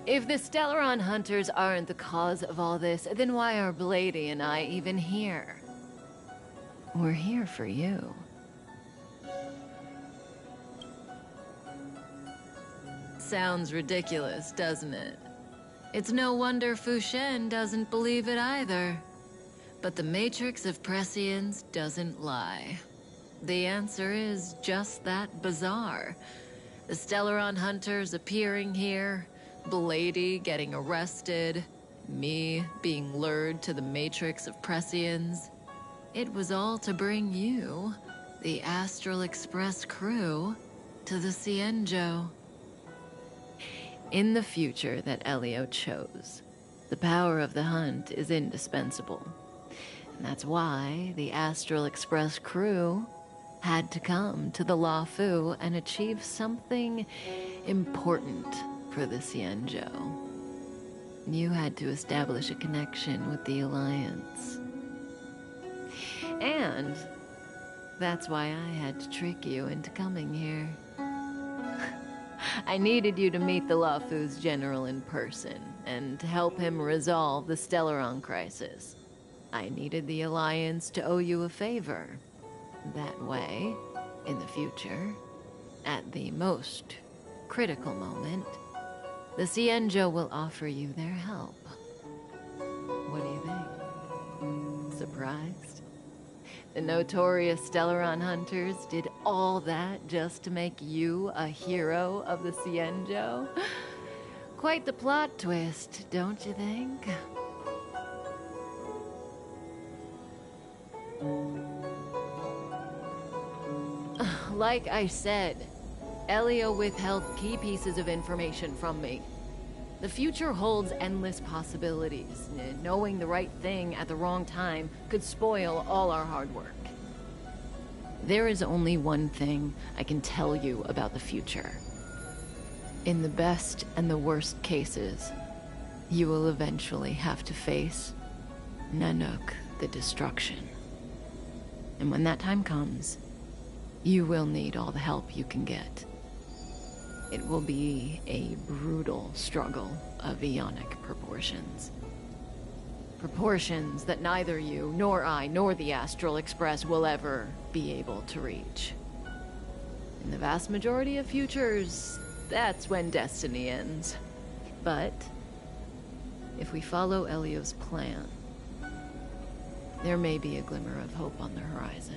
If the Stellaron hunters aren't the cause of all this, then why are Blady and I even here? We're here for you. Sounds ridiculous, doesn't it? It's no wonder Fu Shen doesn't believe it either. But the Matrix of Prescience doesn't lie. The answer is just that bizarre. The Stellaron hunters appearing here, Blady getting arrested, me being lured to the Matrix of Prescience. It was all to bring you, the Astral Express crew, to the Xianzhou. In the future that Elio chose, the power of the hunt is indispensable. And that's why the Astral Express crew had to come to the Luofu and achieve something important for the Xianzhou. You had to establish a connection with the Alliance. And that's why I had to trick you into coming here. I needed you to meet the Luofu's general in person and to help him resolve the Stellaron crisis. I needed the Alliance to owe you a favor. That way, in the future, at the most critical moment, the Xianzhou will offer you their help. What do you think? Surprised? The notorious Stellaron hunters did all that just to make you a hero of the Xianzhou? Quite the plot twist, don't you think? Like I said, Elio withheld key pieces of information from me. The future holds endless possibilities. Knowing the right thing at the wrong time could spoil all our hard work. There is only one thing I can tell you about the future. In the best and the worst cases, you will eventually have to face Nanook the Destruction. And when that time comes, you will need all the help you can get. It will be a brutal struggle of eonic proportions. Proportions that neither you, nor I, nor the Astral Express will ever be able to reach. In the vast majority of futures, that's when destiny ends. But if we follow Elio's plan, there may be a glimmer of hope on the horizon.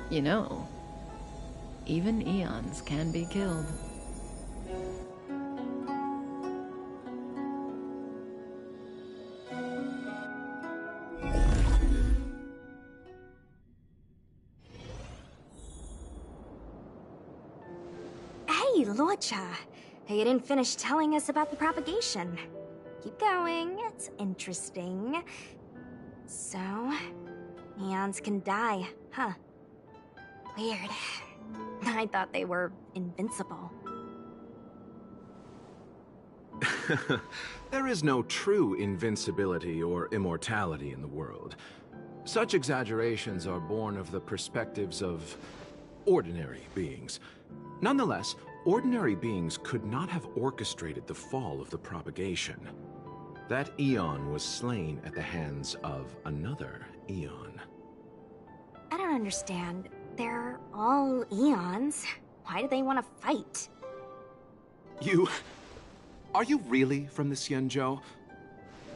You know, even eons can be killed. Hey, Luocha. You didn't finish telling us about the propagation. Keep going, it's interesting. So, eons can die, huh? Weird. I thought they were invincible. There is no true invincibility or immortality in the world. Such exaggerations are born of the perspectives of ordinary beings. Nonetheless, ordinary beings could not have orchestrated the fall of the propagation. That Eon was slain at the hands of another Eon. I don't understand. They're all Eons. Why do they want to fight? Are you really from the Xianzhou?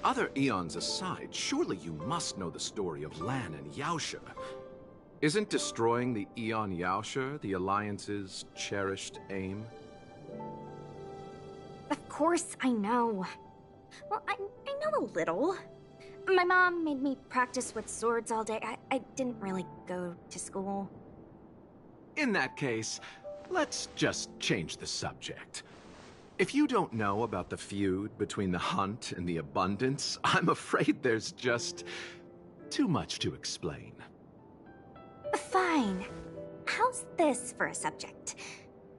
Other Eons aside, surely you must know the story of Lan and Yaoshe. Isn't destroying the Eon Yaoshe the Alliance's cherished aim? Of course I know. Well, I know a little. My mom made me practice with swords all day. I didn't really go to school. In that case, let's just change the subject. If you don't know about the feud between the Hunt and the Abundance, I'm afraid there's just too much to explain. Fine. How's this for a subject?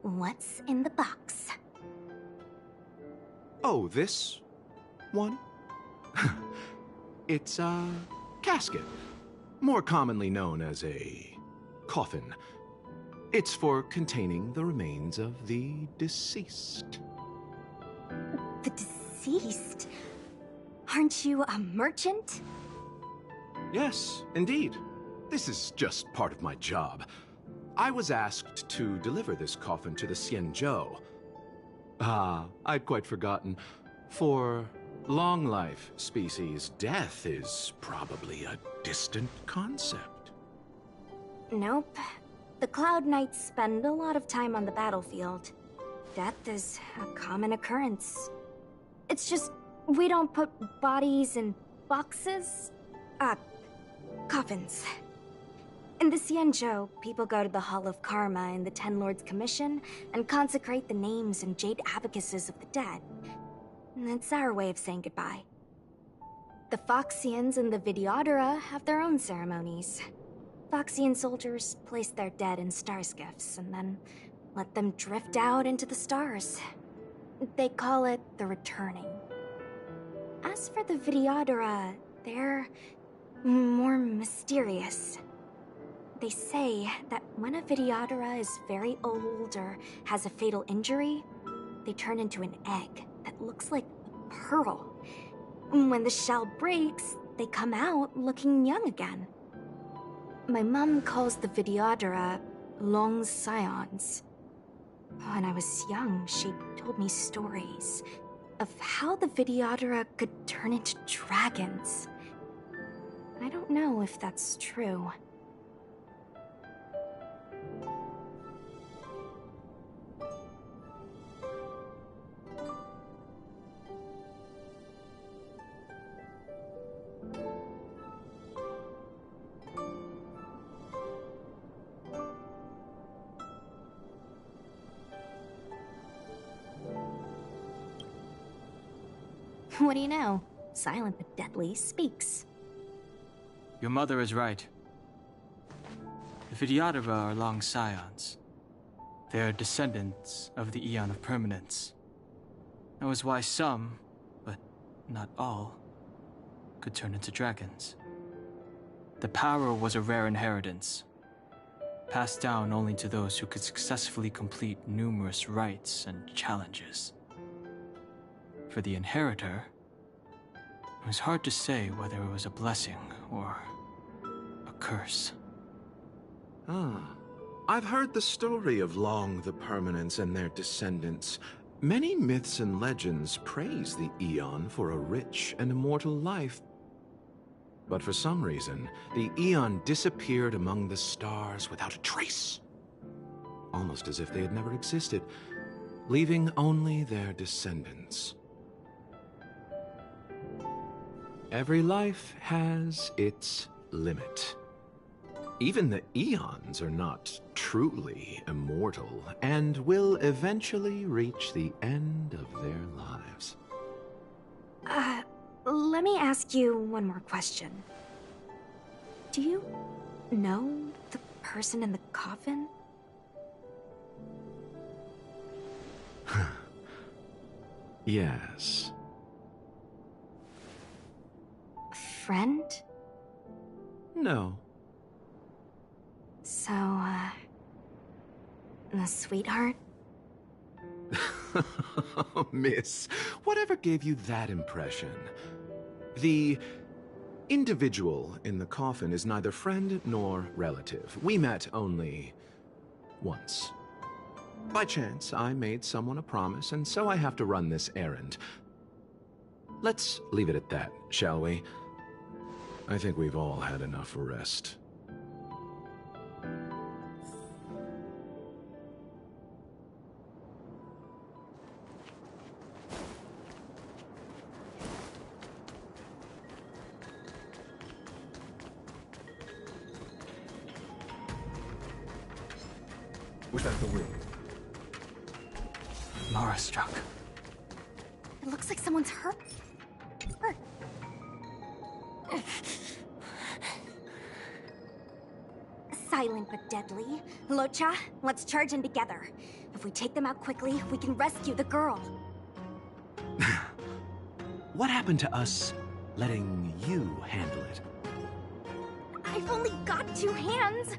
What's in the box? Oh, this one? It's a casket, more commonly known as a coffin. It's for containing the remains of the deceased. The deceased? Aren't you a merchant? Yes, indeed. This is just part of my job. I was asked to deliver this coffin to the Xianzhou. I'd quite forgotten. For long life species, death is probably a distant concept. Nope. The Cloud Knights spend a lot of time on the battlefield. Death is a common occurrence. It's just, we don't put bodies in boxes? Coffins. In the Xianzhou, people go to the Hall of Karma in the Ten Lords Commission and consecrate the names and jade abacuses of the dead. It's our way of saying goodbye. The Foxians and the Vidyadhara have their own ceremonies. Foxian soldiers place their dead in star skiffs and then let them drift out into the stars. They call it the returning. As for the Vidyadhara, they're more mysterious. They say that when a Vidyadhara is very old or has a fatal injury, they turn into an egg that looks like a pearl. When the shell breaks, they come out looking young again. My mom calls the Vidyadhara long scions. When I was young, she told me stories of how the Vidyadhara could turn into dragons. I don't know if that's true. What do you know? Silent but deadly speaks. Your mother is right. The Vidyadhara are long scions. They are descendants of the Eon of Permanence. That was why some, but not all, could turn into dragons. The power was a rare inheritance, passed down only to those who could successfully complete numerous rites and challenges. For the inheritor, it was hard to say whether it was a blessing or a curse. I've heard the story of Long the Permanence and their descendants. Many myths and legends praise the Eon for a rich and immortal life. But for some reason, the Eon disappeared among the stars without a trace. Almost as if they had never existed, leaving only their descendants. Every life has its limit. Even the Eons are not truly immortal and will eventually reach the end of their lives. Let me ask you one more question. Do you know the person in the coffin? Yes. Friend? No. So, a sweetheart? Miss, whatever gave you that impression? The individual in the coffin is neither friend nor relative. We met only once. By chance, I made someone a promise, and so I have to run this errand. Let's leave it at that, shall we? I think we've all had enough rest. Was that the ring? Mara struck. It looks like someone's hurt. Silent but deadly. Locha, let's charge in together. If we take them out quickly, we can rescue the girl. What happened to us letting you handle it? I've only got 2 hands.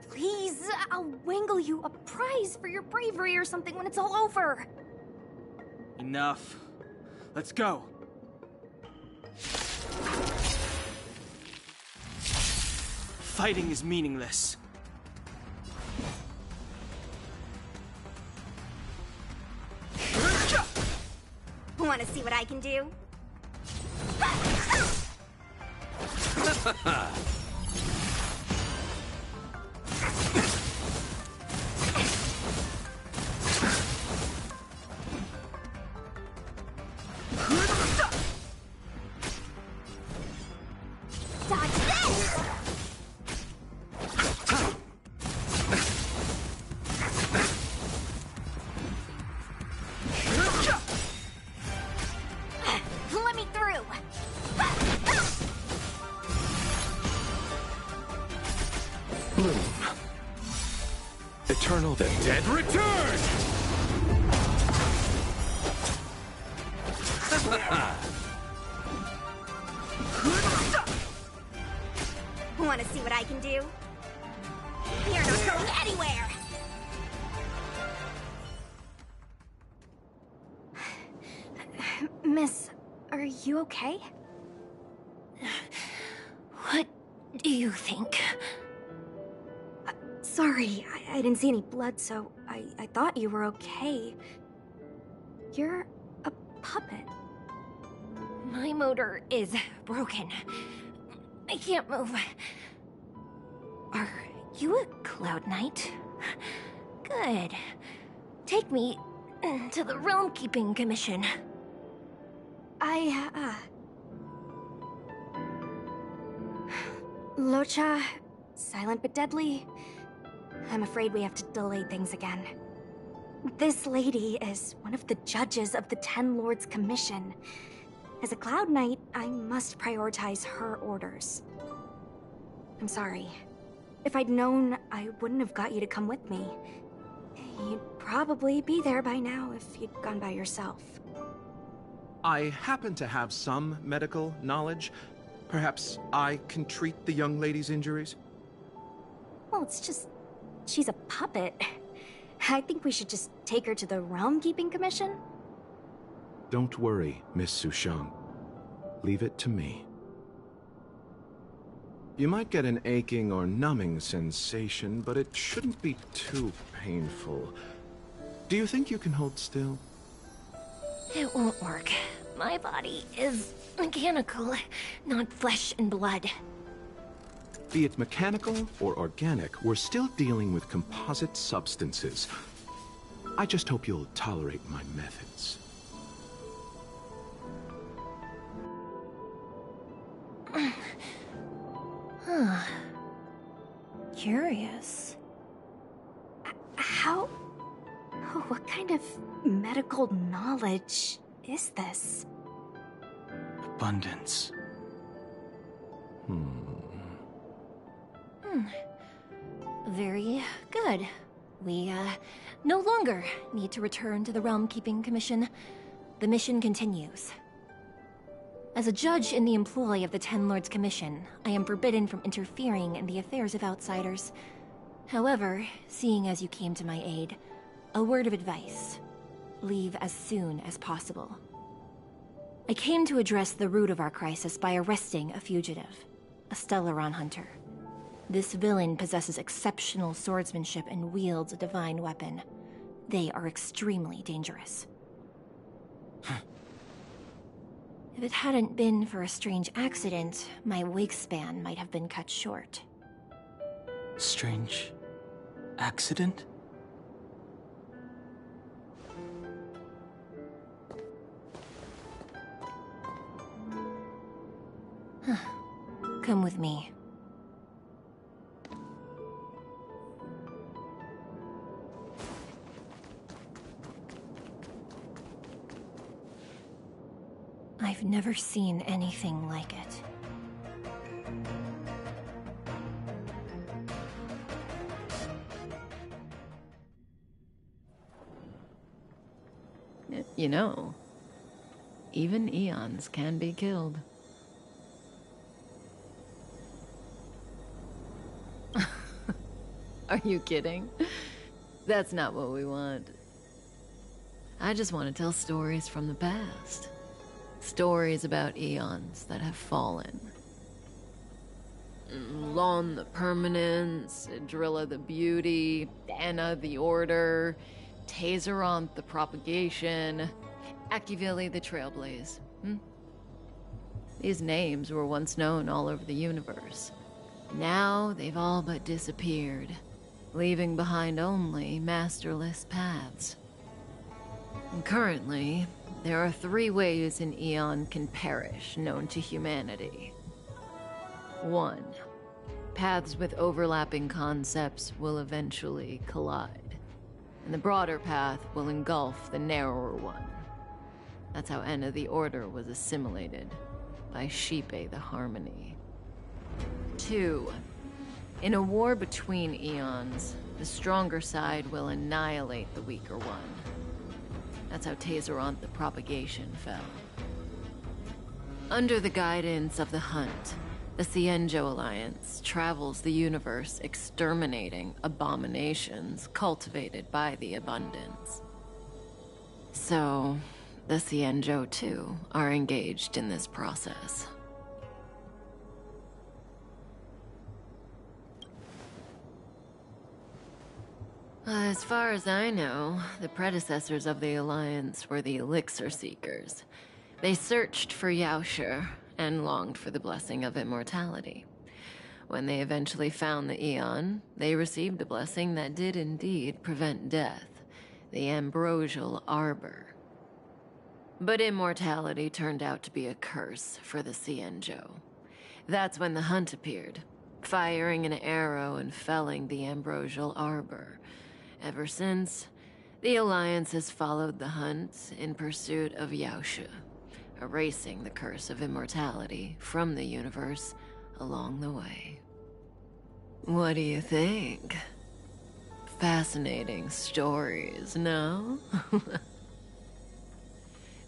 Please, I'll wangle you a prize for your bravery or something when it's all over. Enough. Let's go. Fighting is meaningless. Want to see what I can do? Dodge this! Let me through! Bloom. Eternal the dead return! Want to see what I can do? You're not going anywhere! Miss, are you okay? What do you think? Sorry, I didn't see any blood, so I thought you were okay. You're a puppet. My motor is broken. I can't move. Are you a Cloud Knight? Good. Take me to the Realm Keeping Commission. Locha, silent but deadly. I'm afraid we have to delay things again. This lady is one of the judges of the Ten Lords Commission. As a Cloud Knight, I must prioritize her orders. I'm sorry. If I'd known, I wouldn't have got you to come with me. You'd probably be there by now if you'd gone by yourself. I happen to have some medical knowledge. Perhaps I can treat the young lady's injuries? Well, it's just... she's a puppet. I think we should just take her to the Realm Keeping Commission. Don't worry, Miss Sushang. Leave it to me. You might get an aching or numbing sensation, but it shouldn't be too painful. Do you think you can hold still? It won't work. My body is mechanical, not flesh and blood. Be it mechanical or organic, we're still dealing with composite substances. I just hope you'll tolerate my methods. Huh. Curious. How... what kind of medical knowledge is this? Abundance. Very good. We, no longer need to return to the Realm Keeping Commission. The mission continues. As a judge in the employ of the Ten Lords Commission, I am forbidden from interfering in the affairs of outsiders. However, seeing as you came to my aid, a word of advice. leave as soon as possible. I came to address the root of our crisis by arresting a fugitive, a Stellaron hunter. This villain possesses exceptional swordsmanship and wields a divine weapon. They are extremely dangerous. If it hadn't been for a strange accident, my wingspan might have been cut short. Strange accident? Come with me. I've never seen anything like it. You know, even eons can be killed. Are you kidding? That's not what we want. I just want to tell stories from the past. Stories about eons that have fallen. Lon the Permanence, Drilla the Beauty, Anna the Order, Tazeronth the Propagation, Akivili the Trailblaze. These names were once known all over the universe. Now they've all but disappeared, leaving behind only masterless paths. And currently, there are 3 ways an eon can perish known to humanity. 1. Paths with overlapping concepts will eventually collide, and the broader path will engulf the narrower one. That's how Enna the Order was assimilated, by Sheepe the Harmony. 2. In a war between eons, the stronger side will annihilate the weaker one. That's how Tazeronth the Propagation fell. Under the guidance of the Hunt, the Cienjo Alliance travels the universe exterminating abominations cultivated by the Abundance. So, the Cienjo too are engaged in this process. As far as I know, the predecessors of the Alliance were the Elixir Seekers. They searched for Yaoshi and longed for the blessing of immortality. When they eventually found the Eon, they received a blessing that did indeed prevent death, the Ambrosial Arbor. But immortality turned out to be a curse for the Cienjo. That's when the Hunt appeared, firing an arrow and felling the Ambrosial Arbor. Ever since, the Alliance has followed the Hunt in pursuit of Yaoshi, erasing the curse of immortality from the universe along the way. What do you think? Fascinating stories, no?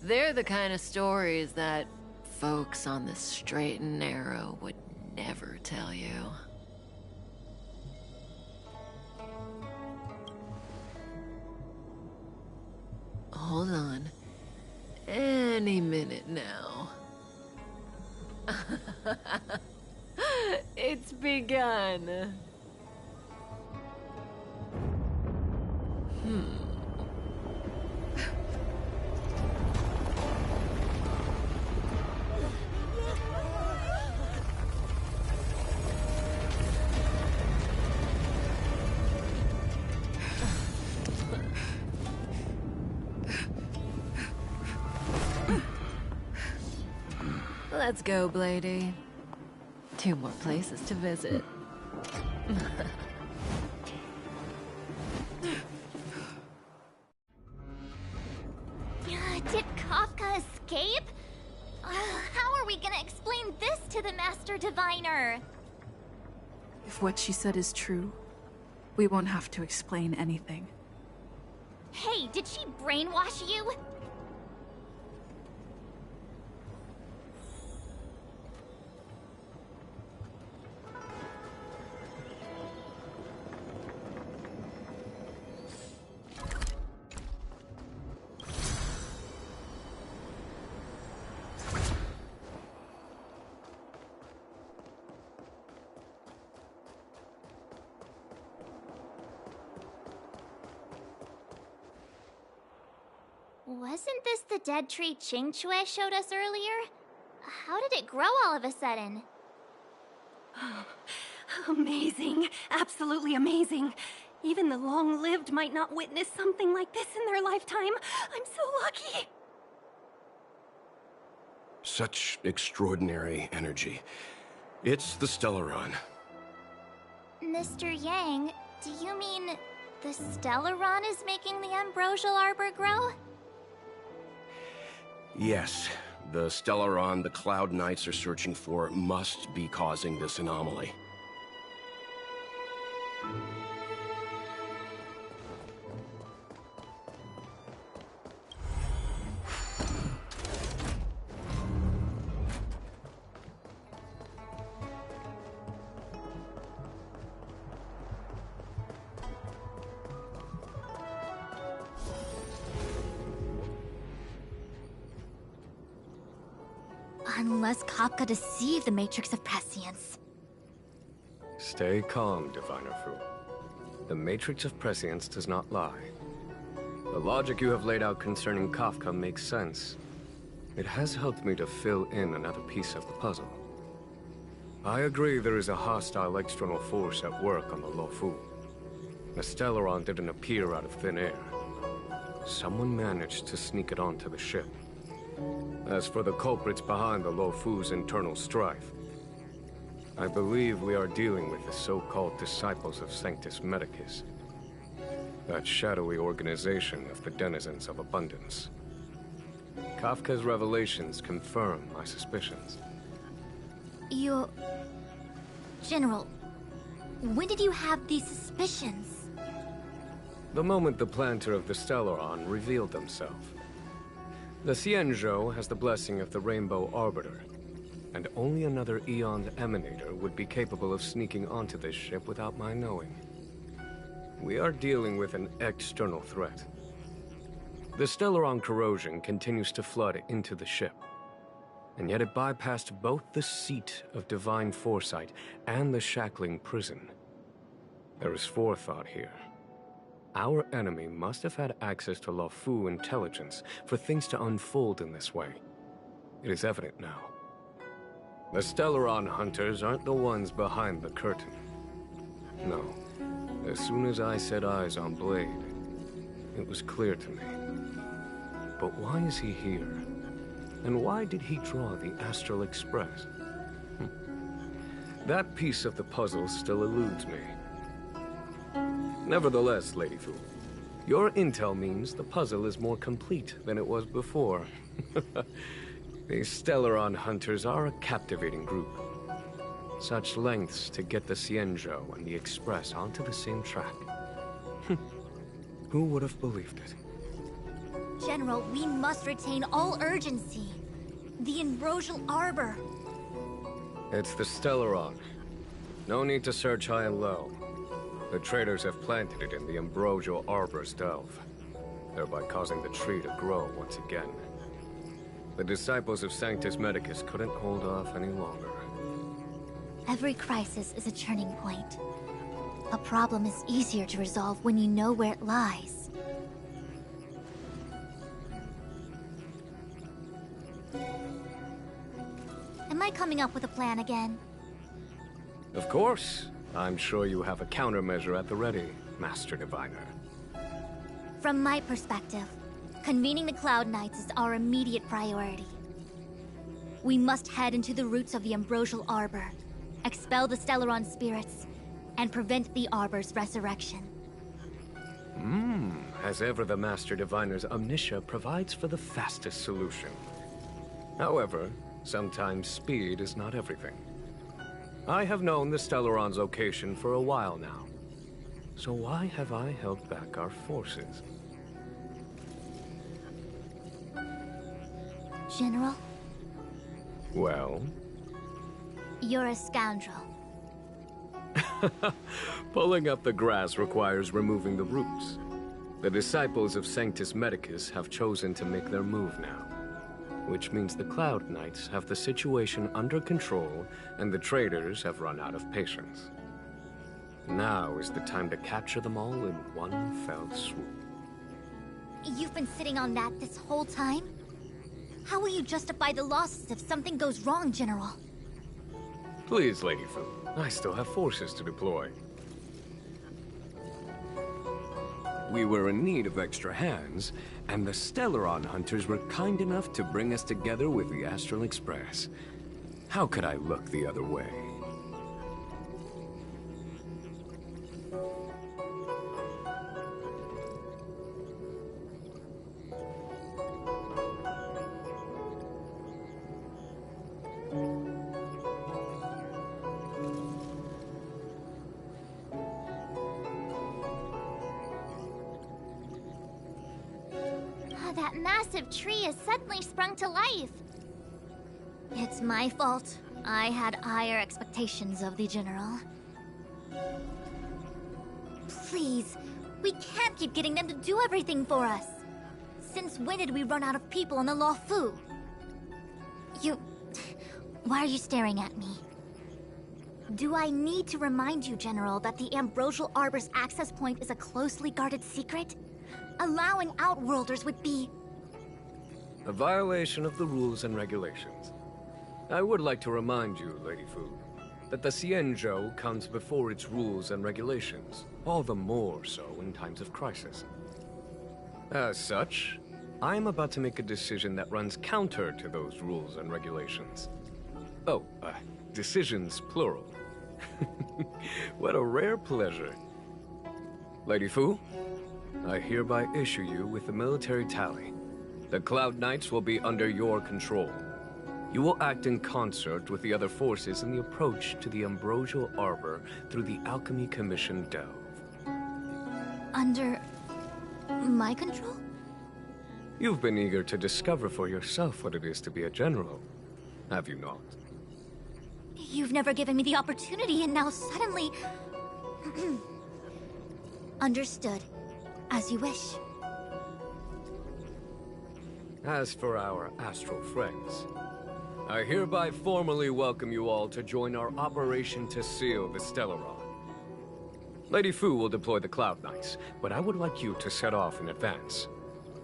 They're the kind of stories that folks on the straight and narrow would never tell you. Hold on. Any minute now. It's begun. Let's go, Blady. 2 more places to visit. Did Kafka escape? How are we gonna explain this to the Master Diviner? If what she said is true, we won't have to explain anything. Hey, did she brainwash you? Wasn't this the dead tree Ching Chue showed us earlier? How did it grow all of a sudden? Amazing. Absolutely amazing. Even the long-lived might not witness something like this in their lifetime. I'm so lucky. Such extraordinary energy. It's the Stellaron. Mr. Yang, do you mean the Stellaron is making the Ambrosial Arbor grow? Yes, the Stellaron the Cloud Knights are searching for must be causing this anomaly. Unless Kafka deceived the Matrix of Prescience. Stay calm, Diviner Fu. The Matrix of Prescience does not lie. The logic you have laid out concerning Kafka makes sense. It has helped me to fill in another piece of the puzzle. I agree there is a hostile external force at work on the Luofu. The Stellaron didn't appear out of thin air. Someone managed to sneak it onto the ship. As for the culprits behind the Luofu's internal strife, I believe we are dealing with the so-called Disciples of Sanctus Medicus. That shadowy organization of the denizens of abundance. Kafka's revelations confirm my suspicions. General, when did you have these suspicions? The moment the planter of the Stellaron revealed himself. The Xianzhou has the blessing of the Rainbow Arbiter, and only another Eon Emanator would be capable of sneaking onto this ship without my knowing. We are dealing with an external threat. The Stellaron corrosion continues to flood into the ship, and yet it bypassed both the seat of divine foresight and the shackling prison. There is forethought here. Our enemy must have had access to Luofu intelligence for things to unfold in this way. It is evident now. The Stellaron hunters aren't the ones behind the curtain. No. As soon as I set eyes on Blade, it was clear to me. But why is he here? And why did he draw the Astral Express? That piece of the puzzle still eludes me. Nevertheless, Lady Fu, your intel means the puzzle is more complete than it was before. These Stellaron hunters are a captivating group. Such lengths to get the Xianzhou and the Express onto the same track. Who would have believed it? General, we must retain all urgency. The Ambrosial Arbor. It's the Stellaron. No need to search high and low. The traders have planted it in the Ambrosial Arbor's delve, thereby causing the tree to grow once again. The Disciples of Sanctus Medicus couldn't hold off any longer. Every crisis is a turning point. A problem is easier to resolve when you know where it lies. Am I coming up with a plan again? Of course. I'm sure you have a countermeasure at the ready, Master Diviner. From my perspective, convening the Cloud Knights is our immediate priority. We must head into the roots of the Ambrosial Arbor, expel the Stellaron spirits, and prevent the Arbor's resurrection. As ever, the Master Diviner's omniscia provides for the fastest solution. However, sometimes speed is not everything. I have known the Stellaron's location for a while now. So why have I held back our forces? General? Well? You're a scoundrel. Pulling up the grass requires removing the roots. The Disciples of Sanctus Medicus have chosen to make their move now. Which means the Cloud Knights have the situation under control, and the traders have run out of patience. Now is the time to capture them all in one fell swoop. You've been sitting on that this whole time? How will you justify the losses if something goes wrong, General? Please, Lady Fu. I still have forces to deploy. We were in need of extra hands, and the Stellaron hunters were kind enough to bring us together with the Astral Express. How could I look the other way? That massive tree has suddenly sprung to life. It's my fault. I had higher expectations of the General. Please, we can't keep getting them to do everything for us. Since when did we run out of people on the Law Fu? Why are you staring at me? Do I need to remind you, General, that the Ambrosial Arbor's access point is a closely guarded secret? Allowing Outworlders would be... a violation of the rules and regulations. I would like to remind you, Lady Fu, that the Xianzhou comes before its rules and regulations, all the more so in times of crisis. As such, I am about to make a decision that runs counter to those rules and regulations. Oh, decisions plural. What a rare pleasure. Lady Fu, I hereby issue you with the military tally. The Cloud Knights will be under your control. You will act in concert with the other forces in the approach to the Ambrosial Arbor through the Alchemy Commission Delve. Under... my control? You've been eager to discover for yourself what it is to be a general, have you not? You've never given me the opportunity, and now suddenly... Understood. As you wish. As for our astral friends, I hereby formally welcome you all to join our operation to seal the Stellaron. Lady Fu will deploy the Cloud Knights, but I would like you to set off in advance.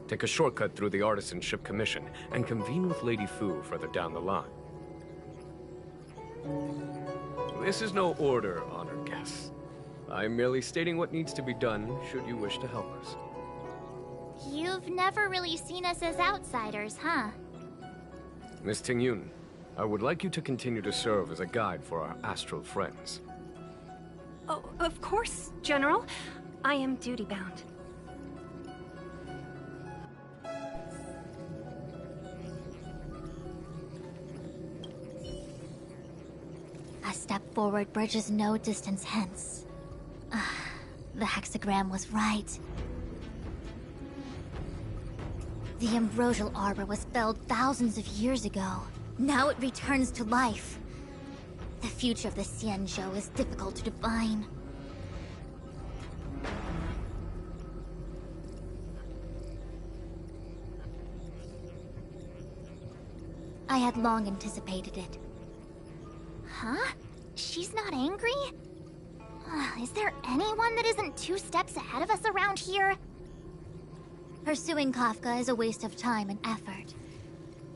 Take a shortcut through the Artisanship Commission and convene with Lady Fu further down the line. This is no order, honored guests. I'm merely stating what needs to be done should you wish to help us. You've never really seen us as outsiders, huh? Miss Tingyun, I would like you to continue to serve as a guide for our astral friends. Oh, of course, General. I am duty-bound. A step forward bridges no distance hence. The hexagram was right. The Ambrosial Arbor was felled thousands of years ago. Now it returns to life. The future of the Xianzhou is difficult to define. I had long anticipated it. Huh? She's not angry? Is there anyone that isn't 2 steps ahead of us around here? Pursuing Kafka is a waste of time and effort.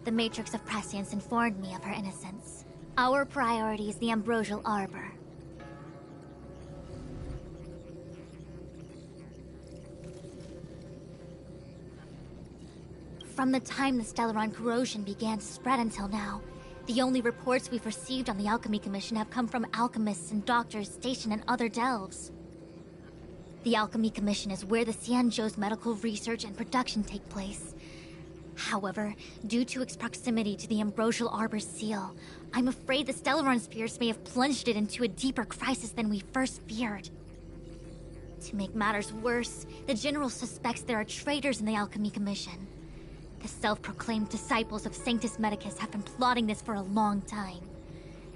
The Matrix of Prescience informed me of her innocence. Our priority is the Ambrosial Arbor. From the time the Stellaron corrosion began to spread until now, the only reports we've received on the Alchemy Commission have come from alchemists and doctors stationed in other delves. The Alchemy Commission is where the Xianzhou's medical research and production take place. However, due to its proximity to the Ambrosial Arbor's seal, I'm afraid the Stellaron spirits may have plunged it into a deeper crisis than we first feared. To make matters worse, the General suspects there are traitors in the Alchemy Commission. The self-proclaimed disciples of Sanctus Medicus have been plotting this for a long time.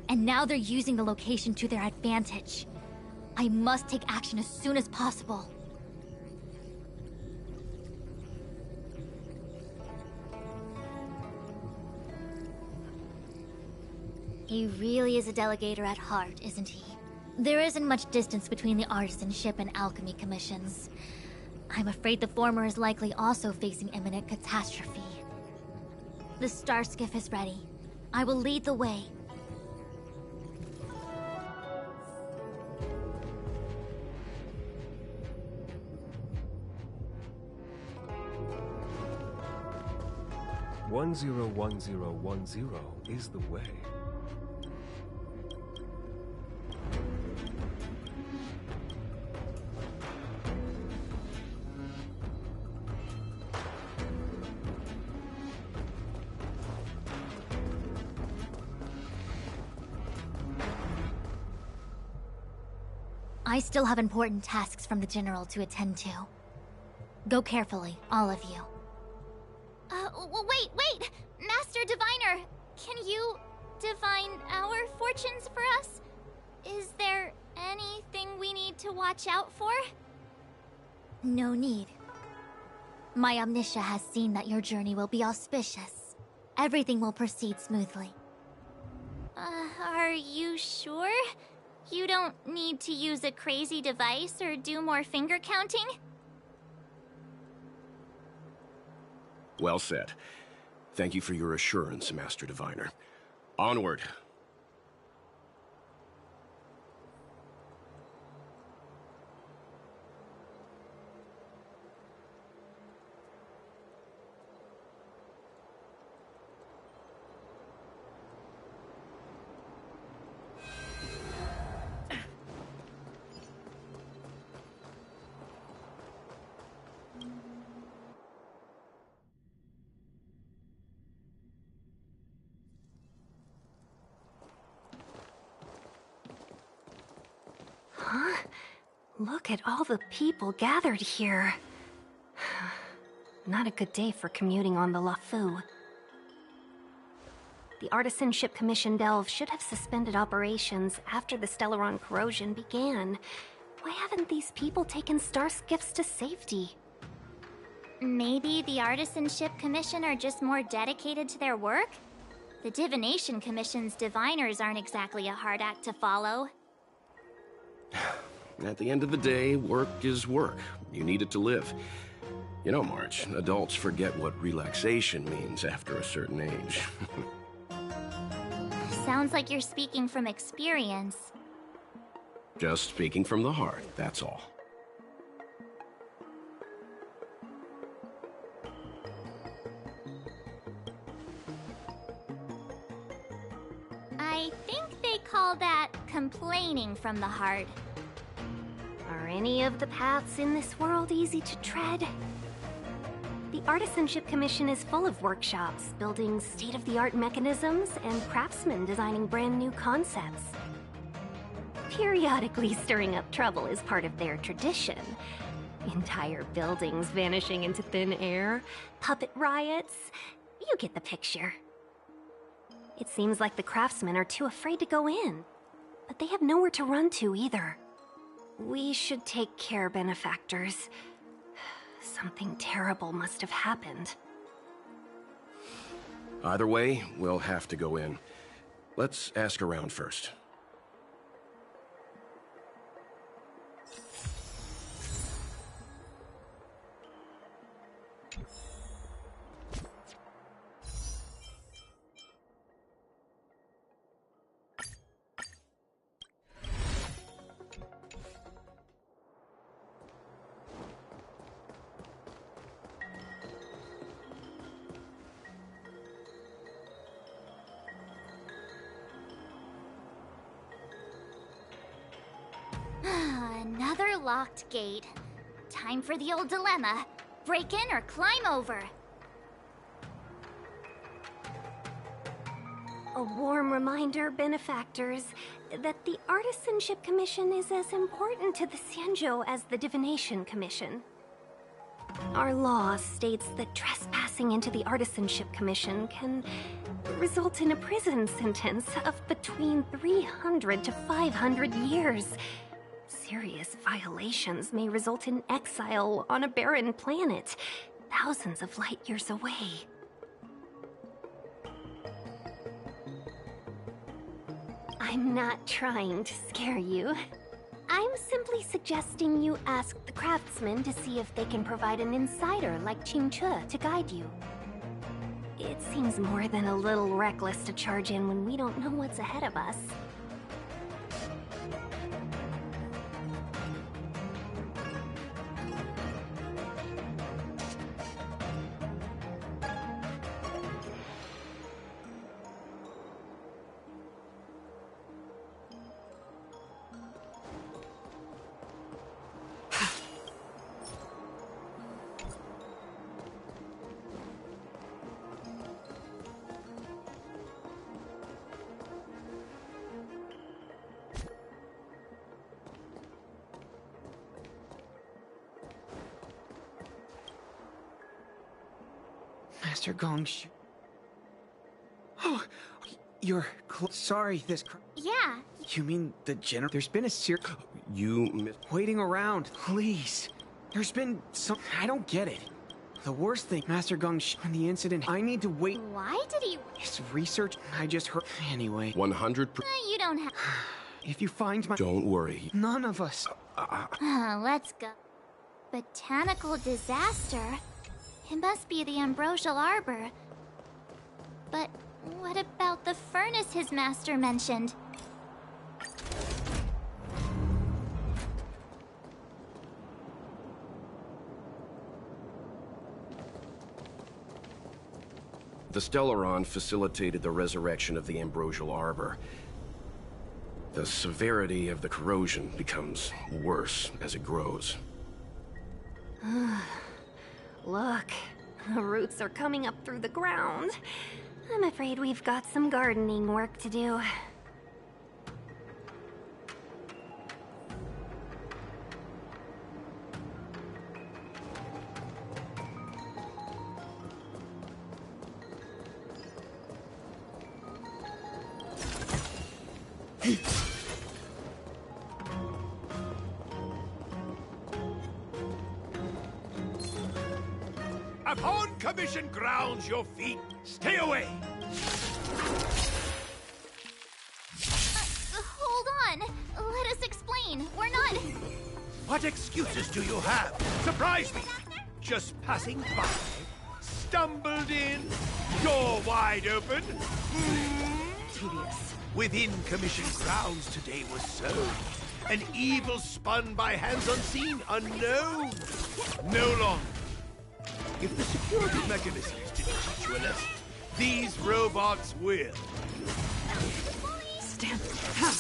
And now they're using the location to their advantage. I must take action as soon as possible. He really is a delegator at heart, isn't he? There isn't much distance between the Artisanship and Alchemy Commissions. I'm afraid the former is likely also facing imminent catastrophe. The star skiff is ready. I will lead the way. One 101010 is the way. I still have important tasks from the General to attend to. Go carefully, all of you. Wait! Master Diviner, can you divine our fortunes for us? Is there anything we need to watch out for? No need. My Omniscia has seen that your journey will be auspicious. Everything will proceed smoothly. Are you sure? You don't need to use a crazy device or do more finger counting? Well said. Thank you for your assurance, Master Diviner. Onward. Huh? Look at all the people gathered here. Not a good day for commuting on the LaFu. The Artisanship Commission Delve should have suspended operations after the Stellaron corrosion began. Why haven't these people taken star skiffs to safety? Maybe the Artisanship Commission are just more dedicated to their work? The Divination Commission's diviners aren't exactly a hard act to follow. At the end of the day, work is work. You need it to live. You know, March, adults forget what relaxation means after a certain age. Sounds like you're speaking from experience. Just speaking from the heart, that's all. I think they call that complaining from the heart. Are any of the paths in this world easy to tread? The Artisanship Commission is full of workshops, building state-of-the-art mechanisms, and craftsmen designing brand new concepts. Periodically stirring up trouble is part of their tradition. Entire buildings vanishing into thin air, puppet riots. You get the picture. It seems like the craftsmen are too afraid to go in, but they have nowhere to run to either. We should take care, benefactors. Something terrible must have happened. Either way, we'll have to go in. Let's ask around first. Another locked gate. Time for the old dilemma. Break in or climb over. A warm reminder, benefactors, that the Artisanship Commission is as important to the Xianzhou as the Divination Commission. Our law states that trespassing into the Artisanship Commission can result in a prison sentence of between 300 to 500 years. Serious violations may result in exile on a barren planet, thousands of light years away. I'm not trying to scare you. I'm simply suggesting you ask the craftsmen to see if they can provide an insider like Ching-Che to guide you. It seems more than a little reckless to charge in when we don't know what's ahead of us. Master Gongshu. Oh, you're sorry. Yeah. You mean the general? There's been a You waiting around. Please. There's been some. I don't get it. The worst thing, Master Gongshu, on the incident, I need to wait. Why did he? His research. I just heard. Anyway. 100%. You don't have. If you find my. Don't worry. None of us. Let's go. Botanical disaster? It must be the Ambrosial Arbor. But what about the furnace his master mentioned? The Stellaron facilitated the resurrection of the Ambrosial Arbor. The severity of the corrosion becomes worse as it grows. Look, the roots are coming up through the ground. I'm afraid we've got some gardening work to do. Upon commission grounds, your feet stay away. Hold on. Let us explain. We're not. What excuses do you have? Surprise me. Just passing by. Stumbled in. Door wide open. Tedious. Within commission grounds today was sown. An evil spun by hands unseen, unknown. No longer. If the security mechanisms didn't teach you a lesson, these robots will. Stand down.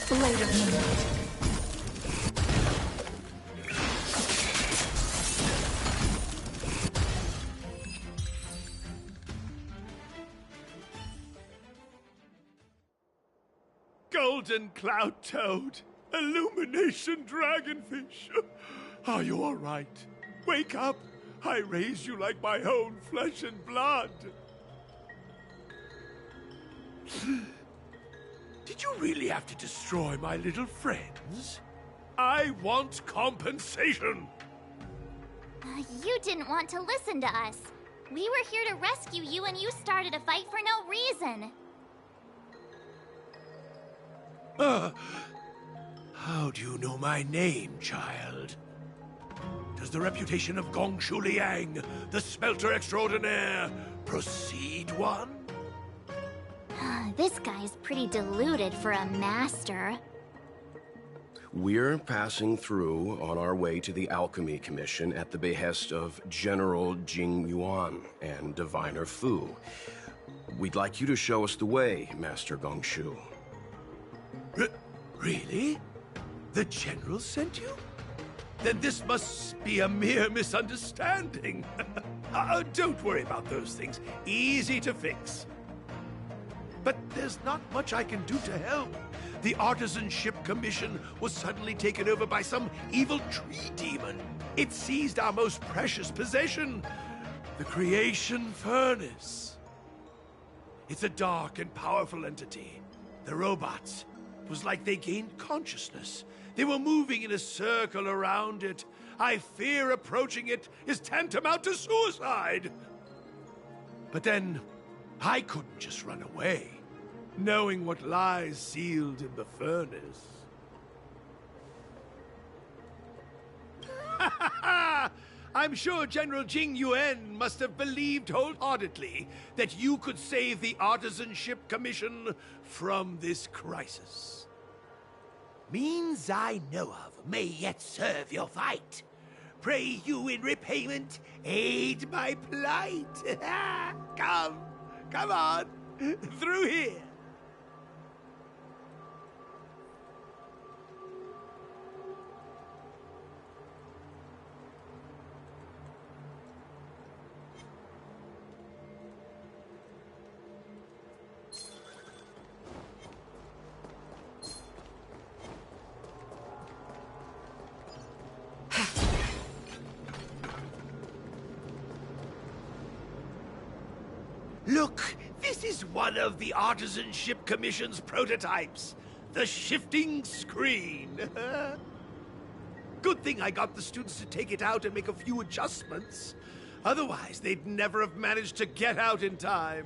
Blade of moonlight. Golden cloud toad, illumination dragonfish. Are you all right? Wake up. I raise you like my own flesh and blood. Did you really have to destroy my little friends? I want compensation. You didn't want to listen to us. We were here to rescue you and you started a fight for no reason. How do you know my name, child? Does the reputation of Gongshu Liang, the smelter extraordinaire, precede one? This guy's pretty deluded for a master. We're passing through on our way to the Alchemy Commission at the behest of General Jing Yuan and Diviner Fu. We'd like you to show us the way, Master Gongshu. Really? The General sent you? Then this must be a mere misunderstanding. Don't worry about those things. Easy to fix. But there's not much I can do to help. The Artisanship Commission was suddenly taken over by some evil tree demon. It seized our most precious possession, the Creation Furnace. It's a dark and powerful entity. The robots, it was like they gained consciousness. They were moving in a circle around it. I fear approaching it is tantamount to suicide. But then, I couldn't just run away, knowing what lies sealed in the furnace. I'm sure General Jing Yuan must have believed wholeheartedly that you could save the Artisanship Commission from this crisis. Means I know of may yet serve your fight. Pray you in repayment aid my plight. Come on, through here. Look, this is one of the Artisanship Commission's prototypes. The shifting screen. Good thing I got the students to take it out and make a few adjustments. Otherwise, they'd never have managed to get out in time.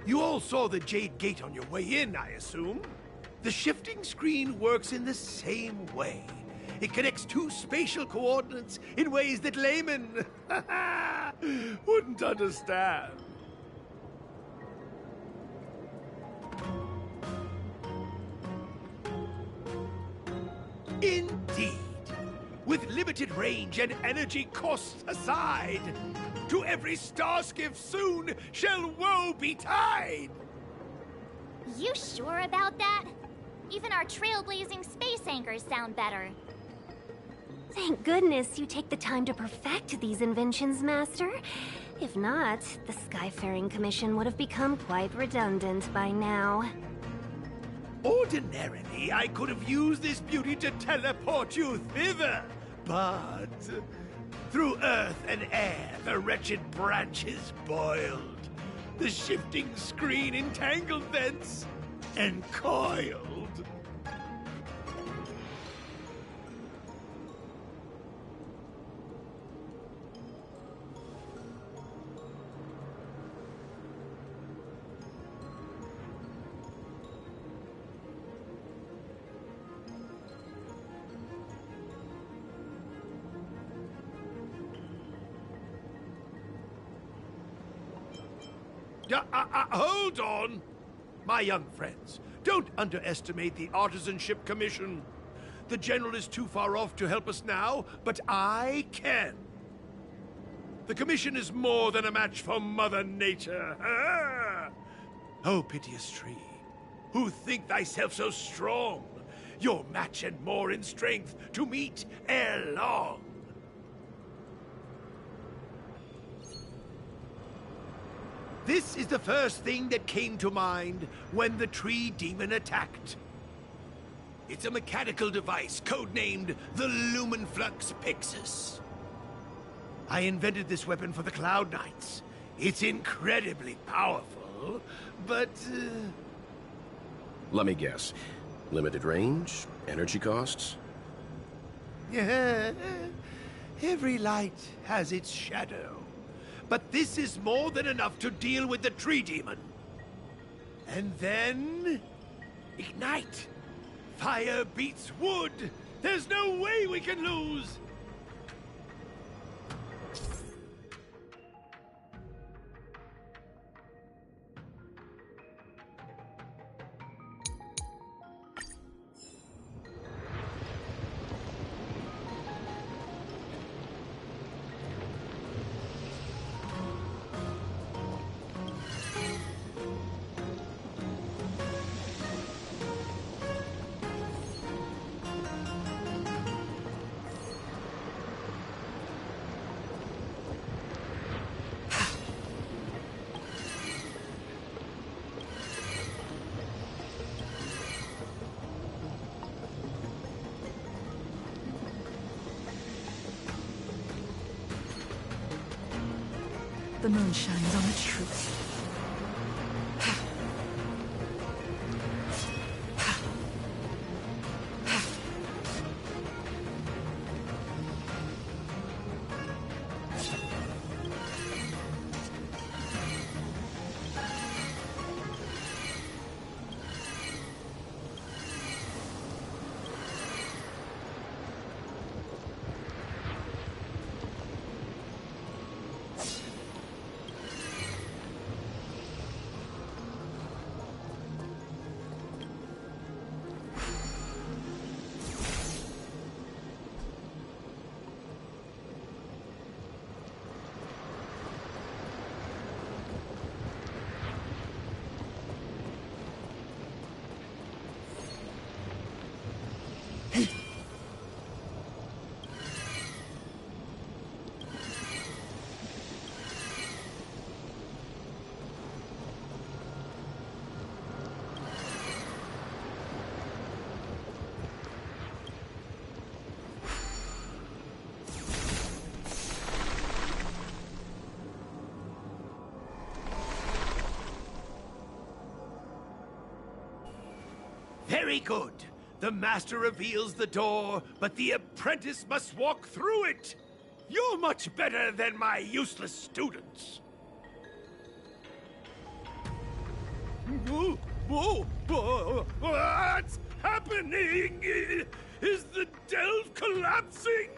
You all saw the Jade Gate on your way in, I assume? The shifting screen works in the same way. It connects two spatial coordinates in ways that laymen wouldn't understand. Indeed. With limited range and energy costs aside, to every star skiff soon shall woe betide! You sure about that? Even our trailblazing space anchors sound better. Thank goodness you take the time to perfect these inventions, Master. If not, the Skyfaring Commission would have become quite redundant by now. Ordinarily, I could have used this beauty to teleport you thither, but through earth and air, the wretched branches boiled. The shifting screen entangled thence and coiled. Hold on! My young friends, don't underestimate the Artisanship Commission. The General is too far off to help us now, but I can. The Commission is more than a match for Mother Nature. Oh, piteous tree, who think thyself so strong, your match and more in strength to meet ere long. This is the first thing that came to mind when the tree demon attacked. It's a mechanical device codenamed the Lumenflux Pixis. I invented this weapon for the Cloud Knights. It's incredibly powerful, but... Let me guess. Limited range? Energy costs? Yeah, every light has its shadow. But this is more than enough to deal with the tree demon. And then... ignite! Fire beats wood! There's no way we can lose! The moon shines on the truth. Very good. The master reveals the door, but the apprentice must walk through it. You're much better than my useless students. What's happening? Is the delve collapsing?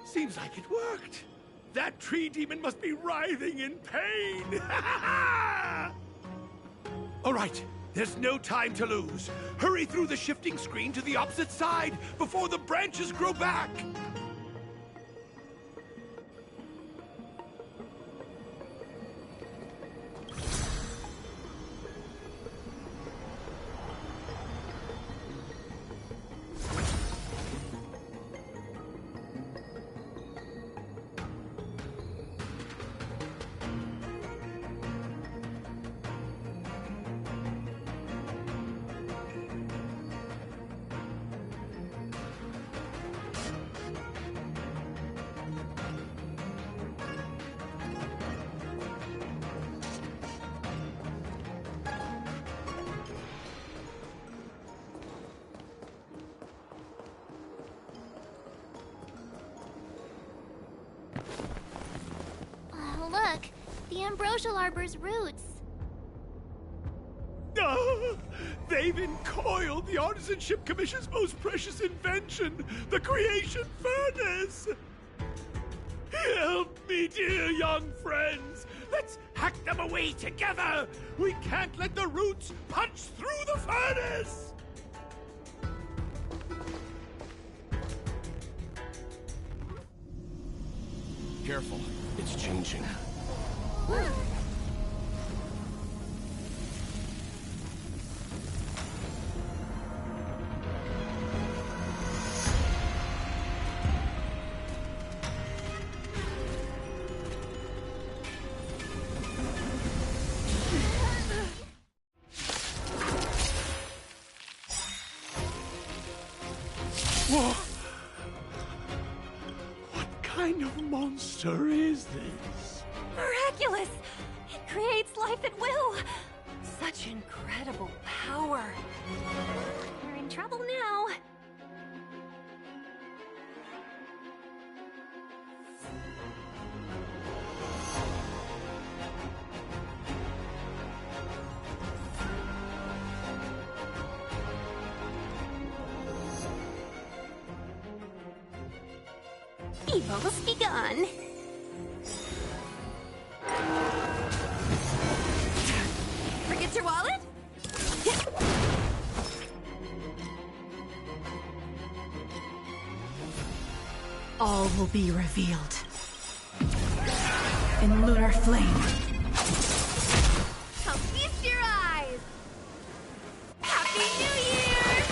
Seems like it worked. That tree demon must be writhing in pain. All right, there's no time to lose. Hurry through the shifting screen to the opposite side before the branches grow back. Look, the ambrosial arbor's roots. They've encoiled the Artisanship Commission's most precious invention, the creation furnace! Help me, dear young friends! Let's hack them away together! We can't let the roots punch through the furnace! Careful, it's changing. Whoa! What kind of monster is this? Miraculous! It creates life at will! Such incredible power! We're in trouble now. Evil's begun! Forget your wallet? All will be revealed. In lunar flame. Come feast your eyes! Happy New Year!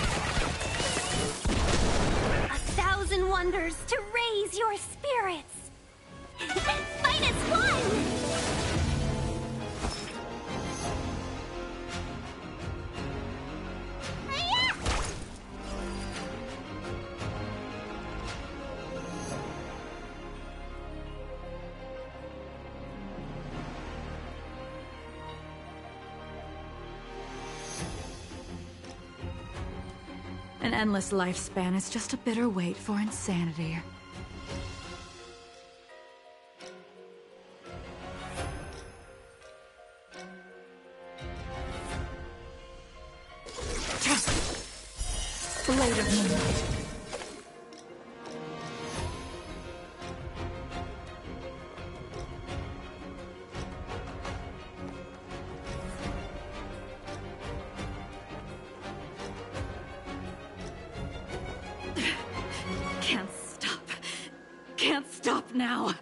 1,000 wonders to raise your spirits! Fight as one! An endless lifespan is just a bitter wait for insanity. Blade of Moonlight. Can't stop. Can't stop now.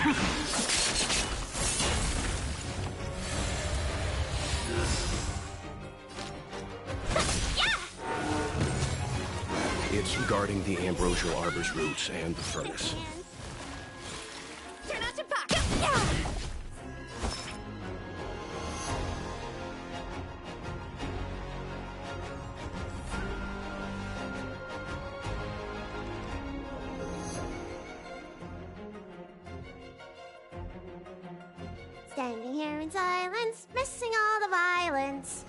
It's guarding the ambrosial arbor's roots and the furnace. Turn out to back. Yeah. Standing here in silence, missing all the violence.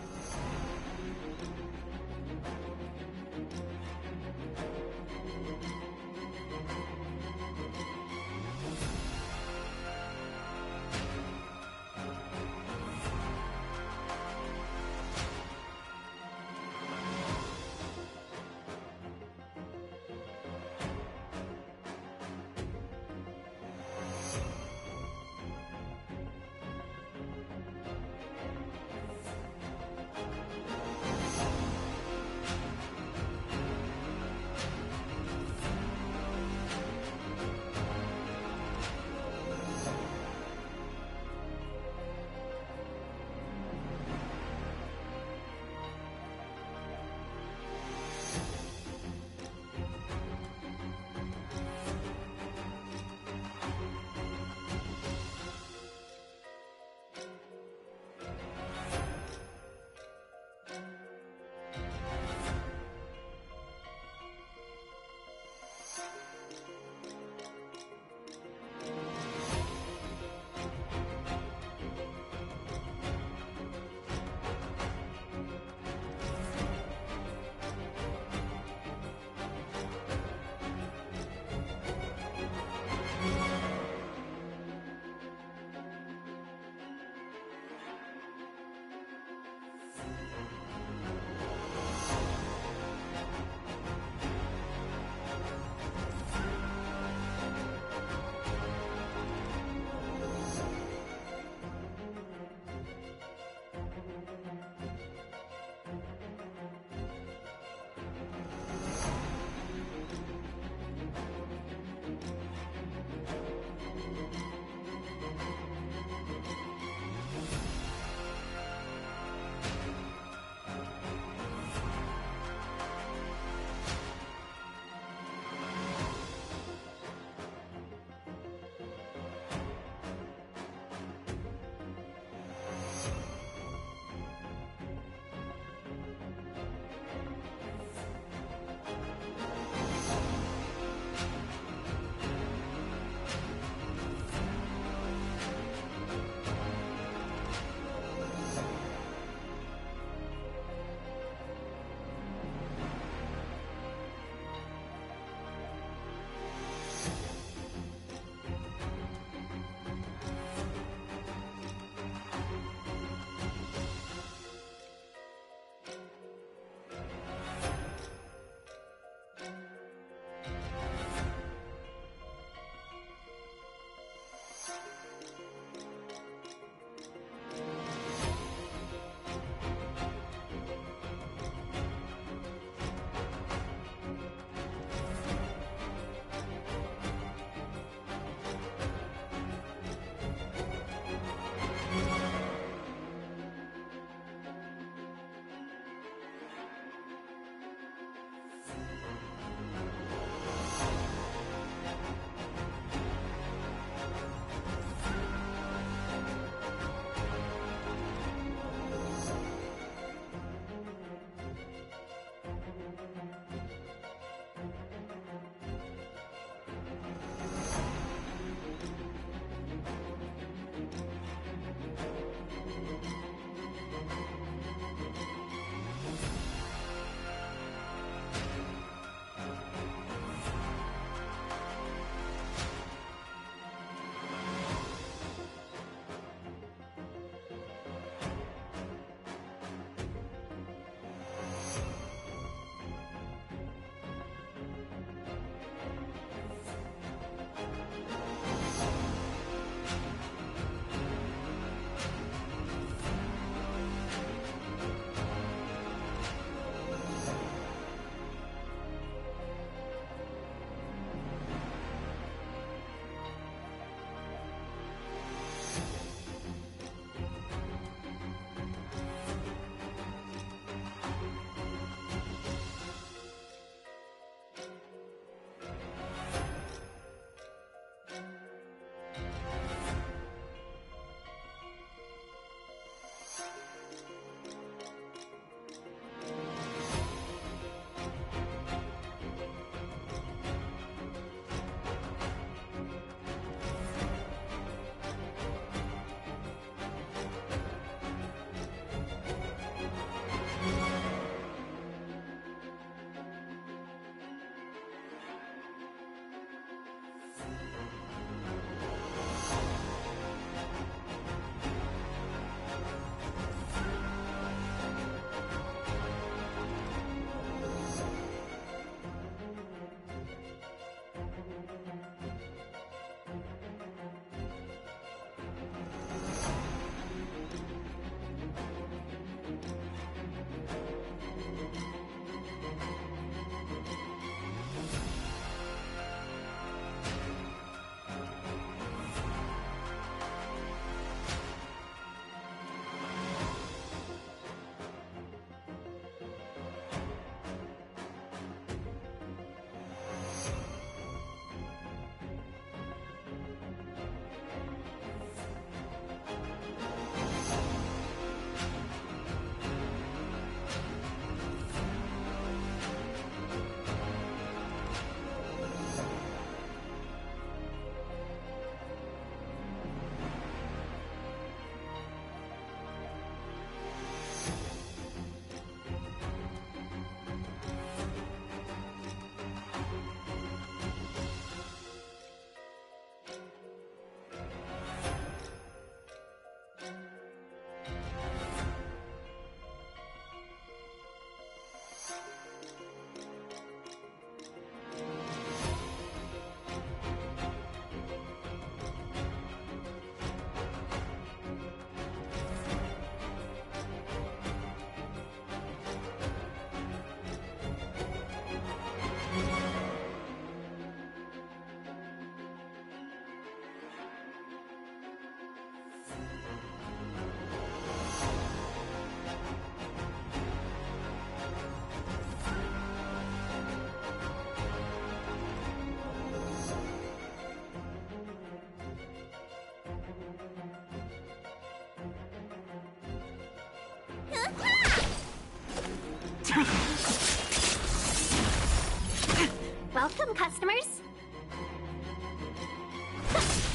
Welcome, customers.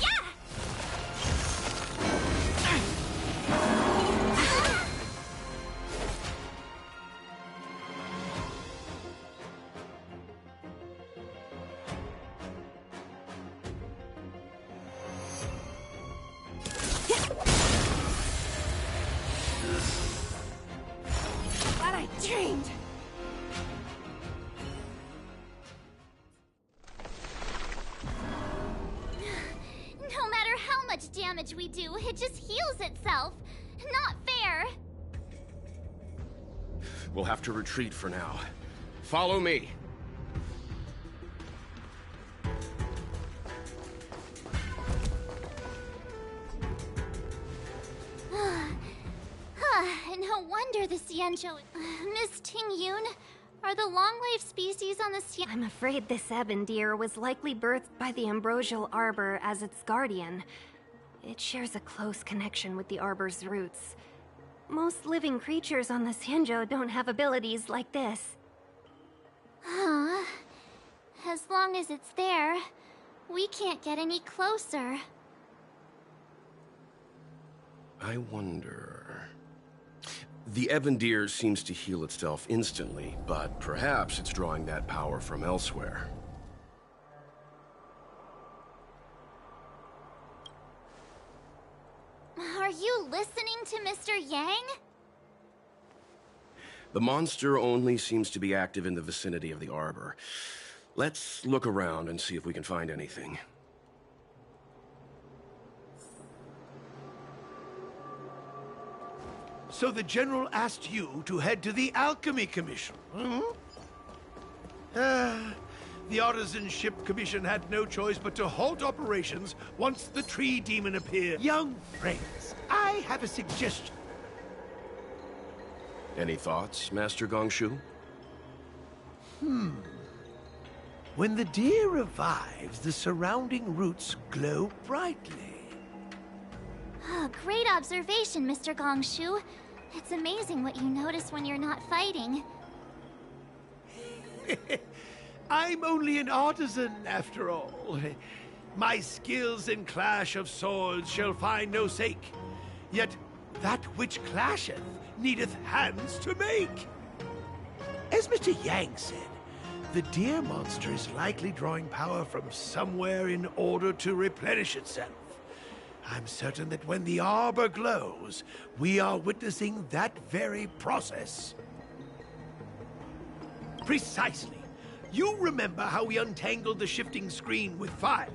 Yeah! What I dreamed. No matter how much damage we do, it just heals itself. Not fair. We'll have to retreat for now. Follow me. No wonder the Xianzhou... Miss Ting Yun, are the long-life species on the Xian... I'm afraid this ebon deer was likely birthed by the ambrosial arbor as its guardian. It shares a close connection with the arbor's roots. Most living creatures on the Xianzhou don't have abilities like this. Huh. As long as it's there, we can't get any closer. I wonder... The ebon deer seems to heal itself instantly, but perhaps it's drawing that power from elsewhere. Are you listening to Mr. Yang? The monster only seems to be active in the vicinity of the arbor. Let's look around and see if we can find anything. So the General asked you to head to the Alchemy Commission, hmm? The Artisan Ship Commission had no choice but to halt operations once the tree demon appeared. Young friends, I have a suggestion. Any thoughts, Master Gongshu? When the deer revives, the surrounding roots glow brightly. Oh, great observation, Mr. Gongshu. It's amazing what you notice when you're not fighting. I'm only an artisan, after all. My skills in clash of swords shall find no sake. Yet that which clasheth needeth hands to make. As Mr. Yang said, the deer monster is likely drawing power from somewhere in order to replenish itself. I'm certain that when the arbor glows, we are witnessing that very process. Precisely. You remember how we untangled the shifting screen with fire?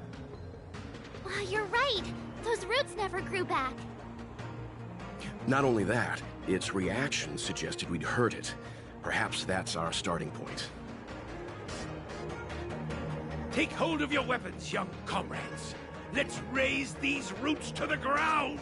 You're right. Those roots never grew back. Not only that, its reaction suggested we'd hurt it. Perhaps that's our starting point. Take hold of your weapons, young comrades. Let's raze these roots to the ground!